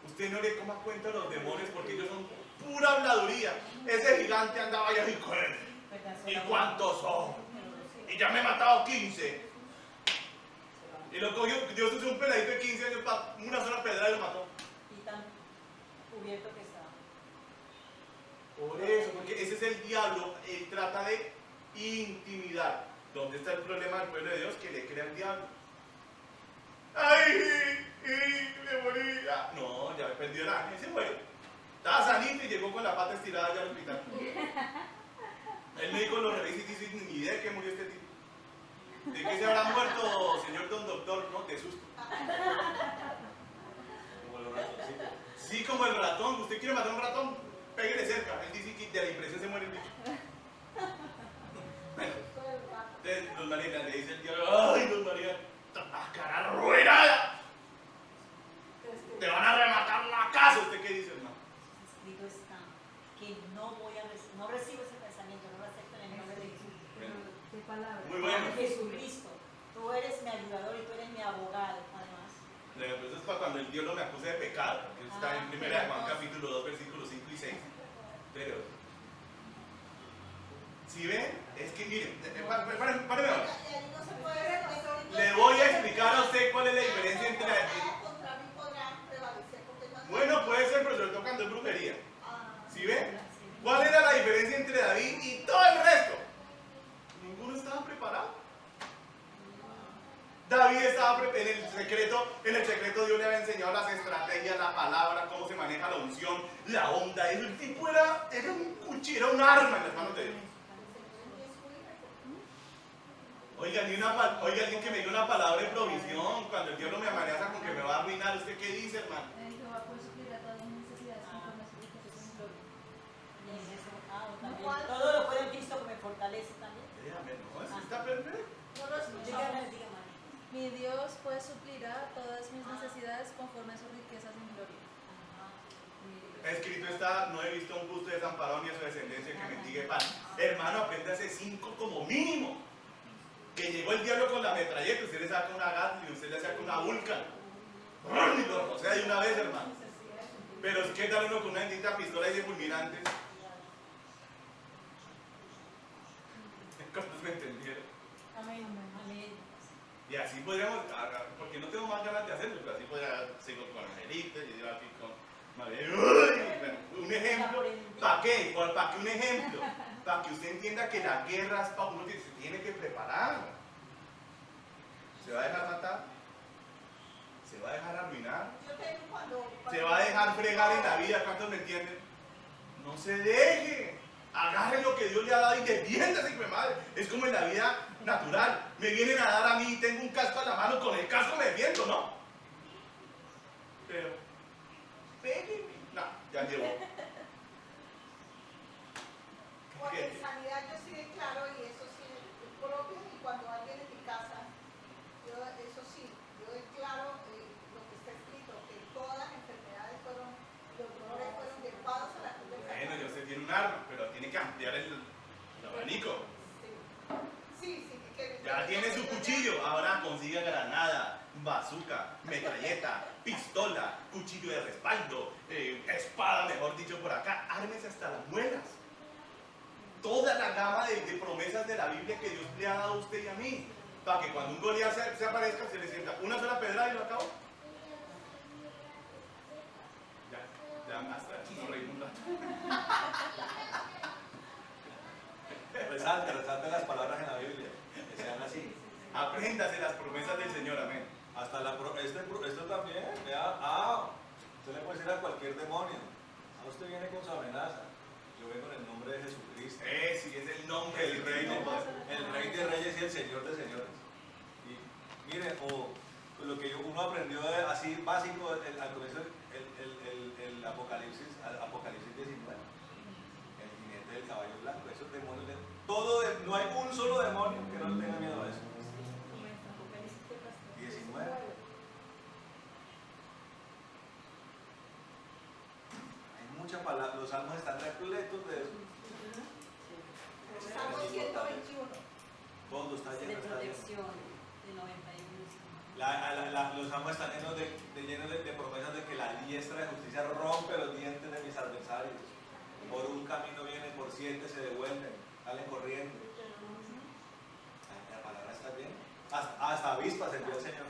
Usted no le coma cuenta a los demonios porque ellos son pura habladuría. Ese gigante andaba allá y cuál. ¿Y cuántos son? Y ya me he matado 15. Y lo cogió, Dios usó un peladito de 15 años para una sola pedra y lo mató. Y tan cubierto que estaba. Por eso, porque ese es el diablo, él trata de intimidar. ¿Dónde está el problema del pueblo de Dios? Que le crea al diablo. ¡Ay! ¡Me morí! Ah, no, ya me perdió el ángel, se fue. Estaba sanito y llegó con la pata estirada allá al hospital. El médico lo revisa y dice, ni idea de que murió este tipo. ¿De qué se habrá muerto, señor don doctor? No, de susto. Como los ratoncitos. Sí, como el ratón. ¿Usted quiere matar a un ratón? Pégale cerca. Él dice que de la impresión se muere el bicho. Entonces, don María le dice el diablo, ¡ay, don María! ¡La cara arruinada! ¡Te van a rematar la casa! ¿Usted qué dice, hermano? Escrito está que no recibo ese pensamiento, no lo acepto en el nombre de Jesús. ¿Qué palabra? Muy bueno. Jesucristo, tú eres mi ayudador y tú eres mi abogado, además. Eso es para cuando el diablo me acuse de pecado. Que está en 1 Juan capítulo 2, versículos 5 y 6. Pero, si ven, es que miren, páreme ahora. Y ahí no se puede Le voy a explicar a usted cuál es la diferencia entre... contra mí podrán prevalecer porque no hay- Bueno, puede ser, pero sobre todo cuando es brujería. Ah, ¿Sí ven? ¿Cuál era la diferencia entre David y todo el resto? Ninguno estaba preparado. David estaba preparado. En el secreto Dios le había enseñado las estrategias, la palabra, cómo se maneja la unción, la onda. El tipo era un cuchillo, era un arma en las manos de Dios. Oiga, alguien que me dio una palabra de provisión. Cuando el diablo me amenaza con que me va a arruinar, ¿usted qué dice, hermano? Jehová puede suplir a todas mis necesidades conforme a su riqueza en gloria. También. Todo lo puede en Cristo que me fortalece también. Déjame, no, eso está perfecto. no lo escuchamos. Dígame. Mi Dios pues suplirá todas mis necesidades conforme a sus riquezas en gloria. Escrito está, no he visto un justo desamparado ni a su descendencia que mendigue pan. Hermano, apréndase 5 como mínimo. Que llegó el diablo con la metralleta, usted le saca una Gatling, usted le saca una Vulcan. Y lo rocea de una vez, hermano. Pero ¿qué tal uno con una bendita pistola y de fulminantes? ¿Cuántos me entendieron? Amén. Amén. Y así podríamos, porque no tengo más ganas de hacerlo, pero así podría seguir con Angelita y yo aquí con María. Bueno, un ejemplo. ¿Para qué? ¿Para qué un ejemplo? Para que usted entienda que la guerra es para uno que se tiene que preparar. ¿Se va a dejar matar? ¿Se va a dejar arruinar? Yo tengo cuando ¿Se va a dejar fregar en la vida? ¿Cuántos me entienden? No se deje. Agarre lo que Dios le ha dado y defiéndase, hijo de madre. Es como en la vida natural. Me vienen a dar a mí y tengo un casco en la mano, con el casco me defiendo, ¿no? Pero, pégueme. No, ya llevo. porque en sanidad yo sí declaro y eso sí es propio y cuando alguien en mi casa, yo eso sí, yo declaro lo que está escrito, que todas las enfermedades fueron, los dolores fueron llevados a la cruz del Bueno, Calvario. ya usted tiene un arma, pero tiene que ampliar el abanico. Sí, que Ya tiene su cuchillo, ahora consiga granada, bazooka, metralleta, pistola, cuchillo de respaldo, espada, mejor dicho, por acá. Ármese hasta las muelas. Toda la gama de promesas de la Biblia que Dios le ha dado a usted y a mí. Para que cuando un Goliat se aparezca, se le sienta una sola pedrada y lo acabó. Ya hasta aquí nos reímos un rato. Resalte las palabras en la Biblia, que sean así. Apréndase las promesas del Señor, amén. Hasta esto también, vea, usted le puede decir a cualquier demonio, usted viene con su amenaza, yo vengo en el nombre de Jesucristo, Sí, es el nombre del Rey de el Rey de Reyes y el Señor de Señores. Y miren, lo que uno aprendió así básico al comienzo, el Apocalipsis 19, el jinete del caballo blanco, esos demonios, no hay un solo demonio que no le tenga miedo a eso. 19. Hay mucha palabra, los salmos están repletos de eso. Salmo 121. Todo está De lleno, está lleno. protección, de 91. Los salmos están llenos de promesas de que la diestra de justicia rompe los dientes de mis adversarios. Por un camino vienen, por 7 se devuelven, salen corriendo. La palabra está llena. Hasta avispas envió el Señor.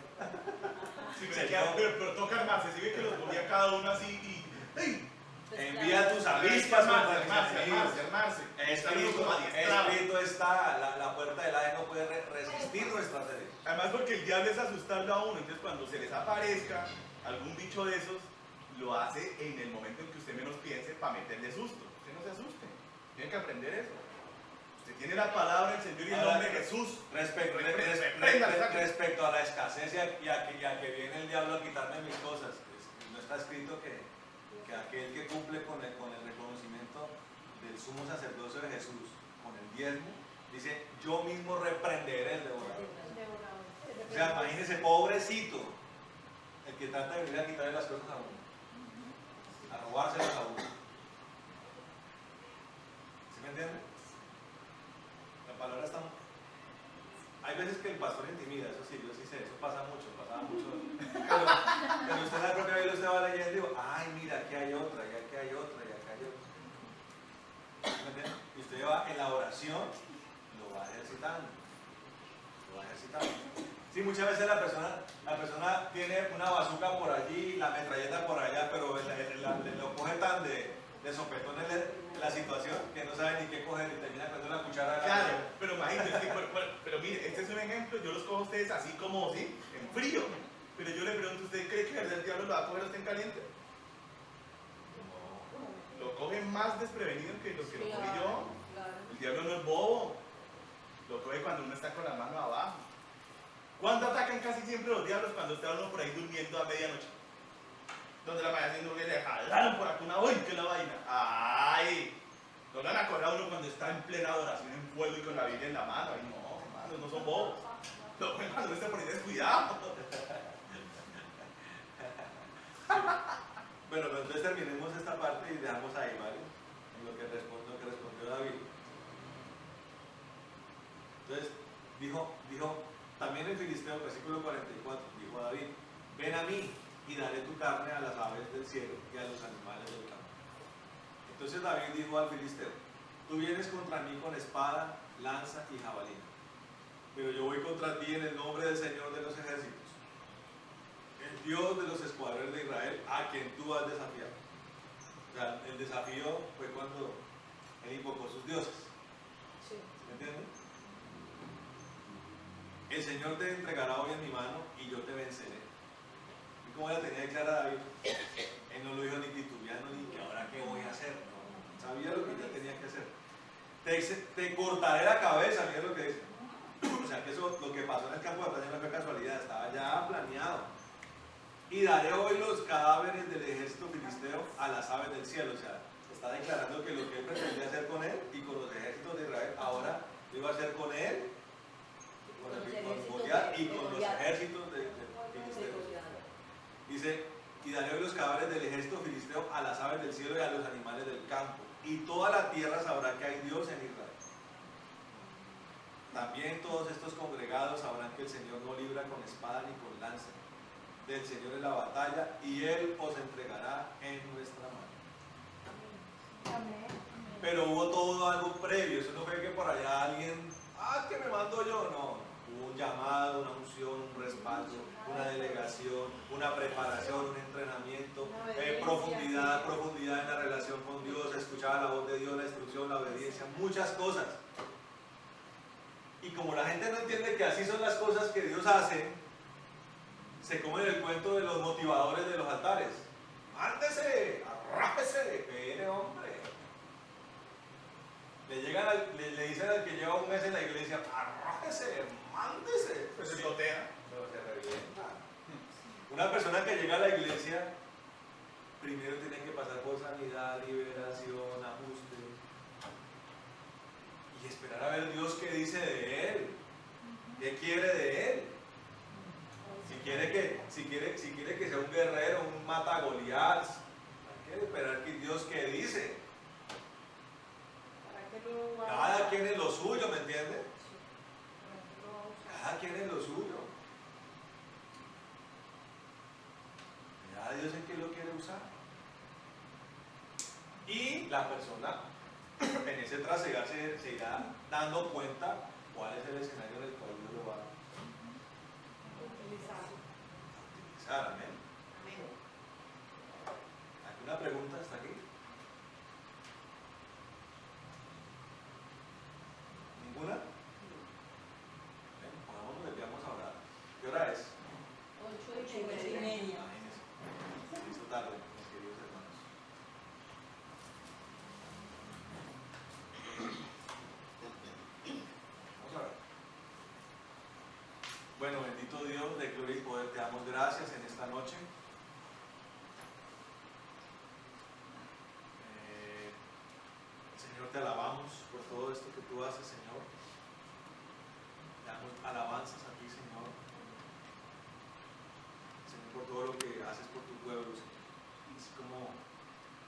Pero toca armarse, si ve que los ponía cada uno así y... ¡Ey! Envía tus avispas contra mis enemigos. Armarse. Escrito está, la puerta del Hades no puede resistir nuestra sed. Además porque el diablo es asustarlo a uno, entonces cuando se les aparezca algún bicho de esos, lo hace en el momento en que usted menos piense para meterle susto. Usted no se asuste, tiene que aprender eso. Usted tiene la palabra del Señor y el nombre de Jesús. Respecto a la escasez y a que viene el diablo a quitarme mis cosas, no está escrito que aquel que cumple con el reconocimiento del sumo sacerdocio de Jesús, con el diezmo, dice, yo mismo reprenderé el devorador. O sea, imagínese, pobrecito, el que trata de venir a quitarle las cosas a uno, a robárselas a uno. ¿Sí me entienden? La palabra está... Hay veces que el pastor intimida, eso sí, yo sí sé, eso pasaba mucho. Pero usted en la propia Biblia usted va leyendo y digo, ay, mira, aquí hay otra, y aquí hay otra, y acá hay otra. oración lo va ejercitando. Lo va ejercitando. Sí, muchas veces la persona tiene una bazuca por allí, la metralleta por allá, pero lo coge tan de sopetón en la situación que no sabe ni qué coger y termina con una cuchara. Claro, pero imagínate, es que, pero mire, este es un ejemplo, yo los cojo a ustedes así como, ¿sí? En frío. Pero yo le pregunto, ¿usted cree que el diablo lo va a coger a usted en caliente? Lo coge más desprevenido que lo cogí yo. El diablo no es bobo. Lo coge cuando uno está con la mano abajo. ¿Cuándo atacan casi siempre los diablos? Cuando está uno por ahí durmiendo a medianoche. Donde la mañana haciendo le jalaron por acá una, ¡uy, qué la vaina! ¡Ay! No le van a correr a uno cuando está en plena adoración, en fuego y con la Biblia en la mano. Ay, no, hermanos, no son bobos. Lo cogen cuando uno está por ahí descuidado. Bueno, pero entonces terminemos esta parte y dejamos ahí, ¿vale? En lo que respondió David. Entonces, dijo, también el filisteo, versículo 44, dijo a David, ven a mí y daré tu carne a las aves del cielo y a los animales del campo. Entonces David dijo al filisteo, tú vienes contra mí con espada, lanza y jabalina, pero yo voy contra ti en el nombre del Señor de los ejércitos, el Dios de los escuadrones de Israel, a quien tú has desafiado. O sea, el desafío fue cuando él invocó sus dioses. ¿Me entiendes? El Señor te entregará hoy en mi mano y yo te venceré. Y como la tenía clara David, él no lo dijo ni titubeando ni que ahora qué voy a hacer. No, sabía lo que ya tenía que hacer. Te cortaré la cabeza, mira lo que dice. O sea que eso, lo que pasó en el campo de batalla no fue casualidad, estaba ya planeado. Y daré hoy los cadáveres del ejército filisteo a las aves del cielo. O sea, está declarando que lo que él pretendía hacer con él y con los ejércitos de Israel, ahora lo iba a hacer con él, con Goliat y con los ejércitos de filisteos. Dice, y daré hoy los cadáveres del ejército filisteo a las aves del cielo y a los animales del campo. Y toda la tierra sabrá que hay Dios en Israel. También todos estos congregados sabrán que el Señor no libra con espada ni con lanza. Del Señor en la batalla y Él os entregará en nuestra mano. Amén. Pero hubo todo algo previo, eso no fue que por allá alguien, que me mando yo, no. Hubo un llamado, una unción, un respaldo, una delegación, una preparación, un entrenamiento, profundidad en la relación con Dios, escuchar la voz de Dios, la instrucción, la obediencia, muchas cosas. Y como la gente no entiende que así son las cosas que Dios hace, se comen el cuento de los motivadores de los altares. Mándese, arrájese, espere, hombre. Le dicen al que lleva un mes en la iglesia, arrájese, mándese. Pues se totea. Pero se revienta. Una persona que llega a la iglesia, primero tiene que pasar por sanidad, liberación, ajuste. Y esperar a ver Dios qué dice de él. ¿Qué quiere de él? Si quiere que sea un guerrero, un mata Goliat, hay que esperar que Dios qué dice. Cada quien es lo suyo, ¿me entiende? Cada quien es lo suyo. Cada Dios en qué lo quiere usar. Y la persona en ese trasegar se irá dando cuenta cuál es el escenario en el cual Dios lo va a utilizar. Amén. ¿Alguna pregunta hasta aquí? ¿Ninguna? Bien, pongámonos de pie, vamos a orar. ¿Qué hora es? 8:30. Imagínense. Se hizo tarde, mis queridos hermanos. Vamos a ver. Bueno, bendito Dios de gloria y poder, te damos gracias en esta noche. Señor, te alabamos por todo esto que tú haces, Señor. Te damos alabanzas a ti, Señor. Señor, por todo lo que haces por tu pueblo, Señor. Así como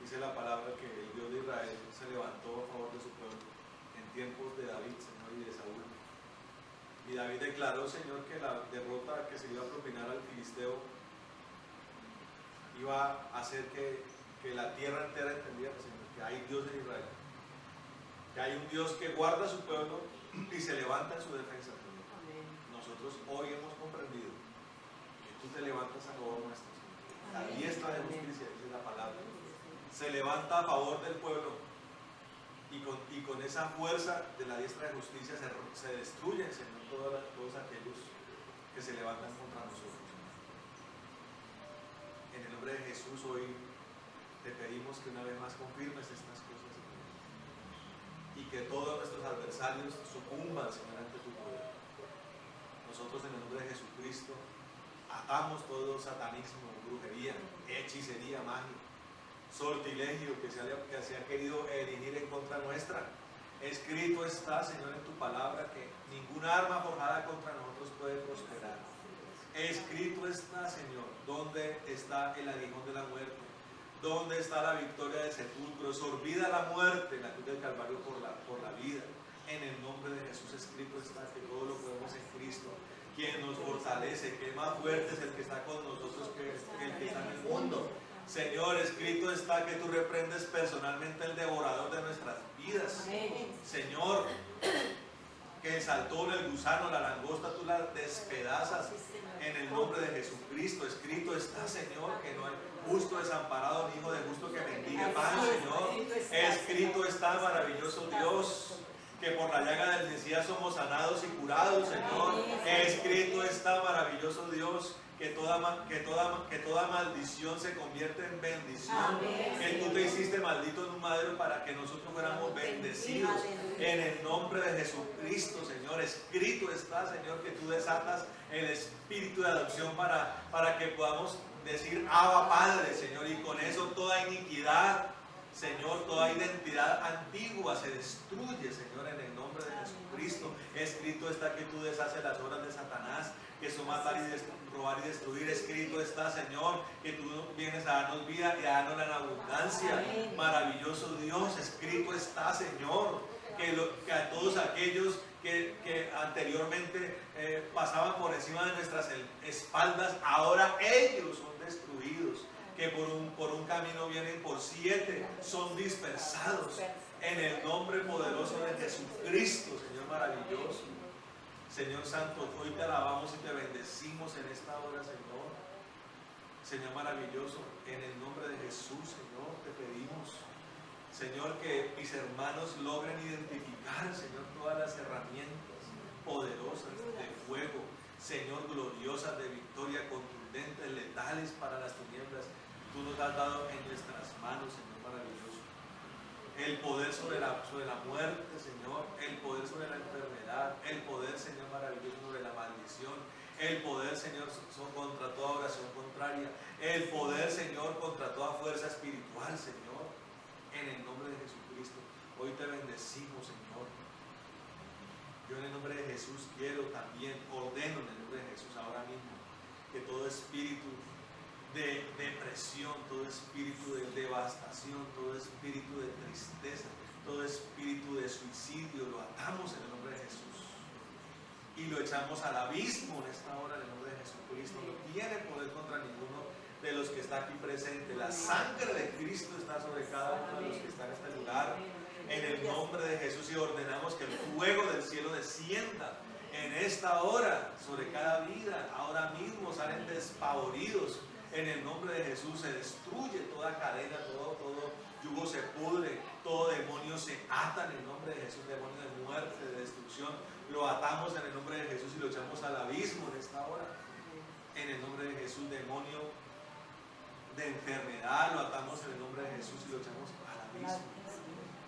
dice la palabra que el Dios de Israel se levantó a favor de su pueblo en tiempos de David, Señor, y de Saúl. Y David declaró, Señor, que la derrota que se iba a propinar al filisteo iba a hacer que la tierra entera entendiera, Señor, que hay Dios en Israel, que que hay un Dios que guarda a su pueblo y se levanta en su defensa. Nosotros hoy hemos comprendido que tú te levantas a favor nuestro. La diestra de justicia, dice la palabra, se levanta a favor del pueblo y con esa fuerza de la diestra de justicia se destruyen, Señor, todos aquellos que se levantan contra nosotros. En el nombre de Jesús hoy te pedimos que una vez más confirmes estas cosas, Señor, y que todos nuestros adversarios sucumban, Señor, ante tu poder. Nosotros en el nombre de Jesucristo atamos todo satanismo, brujería, hechicería, magia, sortilegio que se ha querido erigir en contra nuestra. Escrito está, Señor, en tu palabra que ninguna arma forjada contra nosotros puede prosperar. Escrito está, Señor, ¿dónde está el aguijón de la muerte? ¿Dónde está la victoria del sepulcro? Sorbida la muerte en la cruz del Calvario por la vida. En el nombre de Jesús escrito está que todo lo podemos en Cristo, quien nos fortalece, que más fuerte es el que está con nosotros que el que está en el mundo. Señor, escrito está que tú reprendes personalmente el devorador de nuestras vidas. Señor, que saltó el gusano, la langosta, tú la despedazas en el nombre de Jesucristo. Escrito está, Señor, que no hay justo desamparado ni hijo de justo que mendigue pan, Señor. Escrito está, maravilloso Dios, que por la llaga del Mesías somos sanados y curados, Señor. Escrito está, maravilloso Dios, que toda maldición se convierte en bendición. Que tú te hiciste maldito en un madero para que nosotros fuéramos bendecidos. En el nombre de Jesucristo, Señor. Escrito está, Señor, que tú desatas el espíritu de adopción para que podamos decir Abba Padre, Señor. Y con eso toda iniquidad, Señor, toda identidad antigua se destruye, Señor, en el nombre de Jesucristo. Escrito está que tú deshaces las obras de Satanás, que son matar y robar y destruir. Escrito está, Señor, que tú vienes a darnos vida y a darnos en abundancia. Maravilloso Dios, escrito está, Señor, que a todos aquellos que anteriormente pasaban por encima de nuestras espaldas, ahora ellos son destruidos. Que por un camino vienen por 7, son dispersados en el nombre poderoso de Jesucristo, Señor maravilloso. Señor Santo, hoy te alabamos y te bendecimos en esta hora, Señor. Señor maravilloso, en el nombre de Jesús, Señor, te pedimos, Señor, que mis hermanos logren identificar, Señor, todas las herramientas poderosas de fuego, Señor, gloriosas de victoria, contundentes, letales para las tinieblas. Tú nos has dado en nuestras manos, Señor maravilloso, el poder sobre la muerte, Señor, el poder sobre la enfermedad, el poder, Señor maravilloso, sobre la maldición, el poder, Señor, contra toda oración contraria, el poder, Señor, contra toda fuerza espiritual, Señor, en el nombre de Jesucristo. Hoy te bendecimos, Señor. Yo en el nombre de Jesús quiero también, ordeno en el nombre de Jesús ahora mismo, que todo espíritu de depresión, todo espíritu de devastación, todo espíritu de tristeza, todo espíritu de suicidio, lo atamos en el nombre de Jesús y lo echamos al abismo en esta hora en el nombre de Jesucristo. No tiene poder contra ninguno de los que está aquí presente. La sangre de Cristo está sobre cada uno de los que están en este lugar en el nombre de Jesús, y ordenamos que el fuego del cielo descienda en esta hora sobre cada vida. Ahora mismo salen despavoridos. En el nombre de Jesús se destruye toda cadena, todo yugo se pudre, todo demonio se ata en el nombre de Jesús, demonio de muerte, de destrucción. Lo atamos en el nombre de Jesús y lo echamos al abismo en esta hora. En el nombre de Jesús, demonio de enfermedad, lo atamos en el nombre de Jesús y lo echamos al abismo.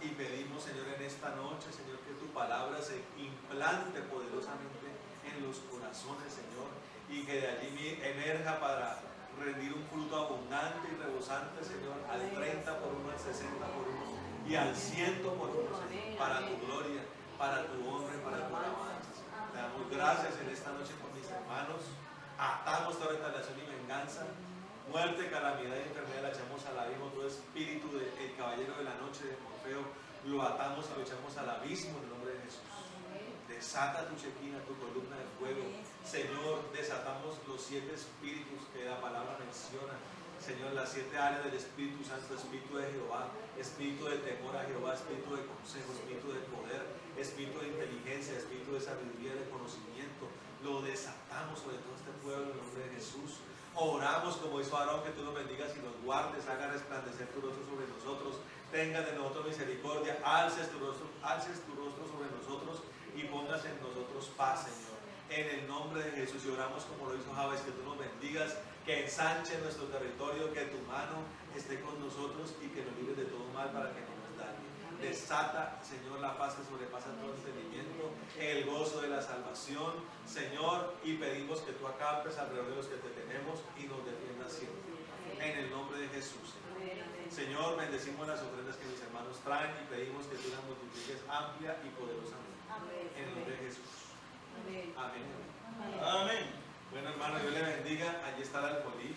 Y pedimos, Señor, en esta noche, Señor, que tu palabra se implante poderosamente en los corazones, Señor, y que de allí emerja para rendir un fruto abundante y rebosante, Señor, al 30 por 1, al 60 por 1 y al 100 por 1, Señor, para tu gloria, para tu honra y para tu alabanza. Te damos gracias en esta noche por mis hermanos. Atamos toda retaliación y venganza, muerte, calamidad y enfermedad, la echamos al abismo. Todo espíritu del caballero de la noche, de Morfeo, lo atamos y lo echamos al abismo en el nombre de Jesús. Desata tu chequina, tu columna de fuego. Señor, desatamos los 7 espíritus que la palabra menciona. Señor, las 7 áreas del Espíritu Santo, Espíritu de Jehová, Espíritu de temor a Jehová, Espíritu de consejo, Espíritu de poder, Espíritu de inteligencia, Espíritu de sabiduría, de conocimiento, lo desatamos sobre todo este pueblo en el nombre de Jesús. Oramos como hizo Aarón, que tú nos bendigas y nos guardes, haga resplandecer tu rostro sobre nosotros, tenga de nosotros misericordia, alces tu rostro sobre nosotros y pongas en nosotros paz, Señor. En el nombre de Jesús, y oramos como lo hizo Jabes, que tú nos bendigas, que ensanche nuestro territorio, que tu mano esté con nosotros y que nos libres de todo mal para que no nos dañe. Desata, Señor, la paz que sobrepasa todo entendimiento, el gozo de la salvación, Señor, y pedimos que tú acampes alrededor de los que te tenemos y nos defiendas siempre. En el nombre de Jesús, Señor, bendecimos las ofrendas que mis hermanos traen y pedimos que tú las multipliques amplia y poderosamente. En el nombre de Jesús. Amén. Amén. Bueno, hermano, Dios le bendiga. Allí está el alfolí.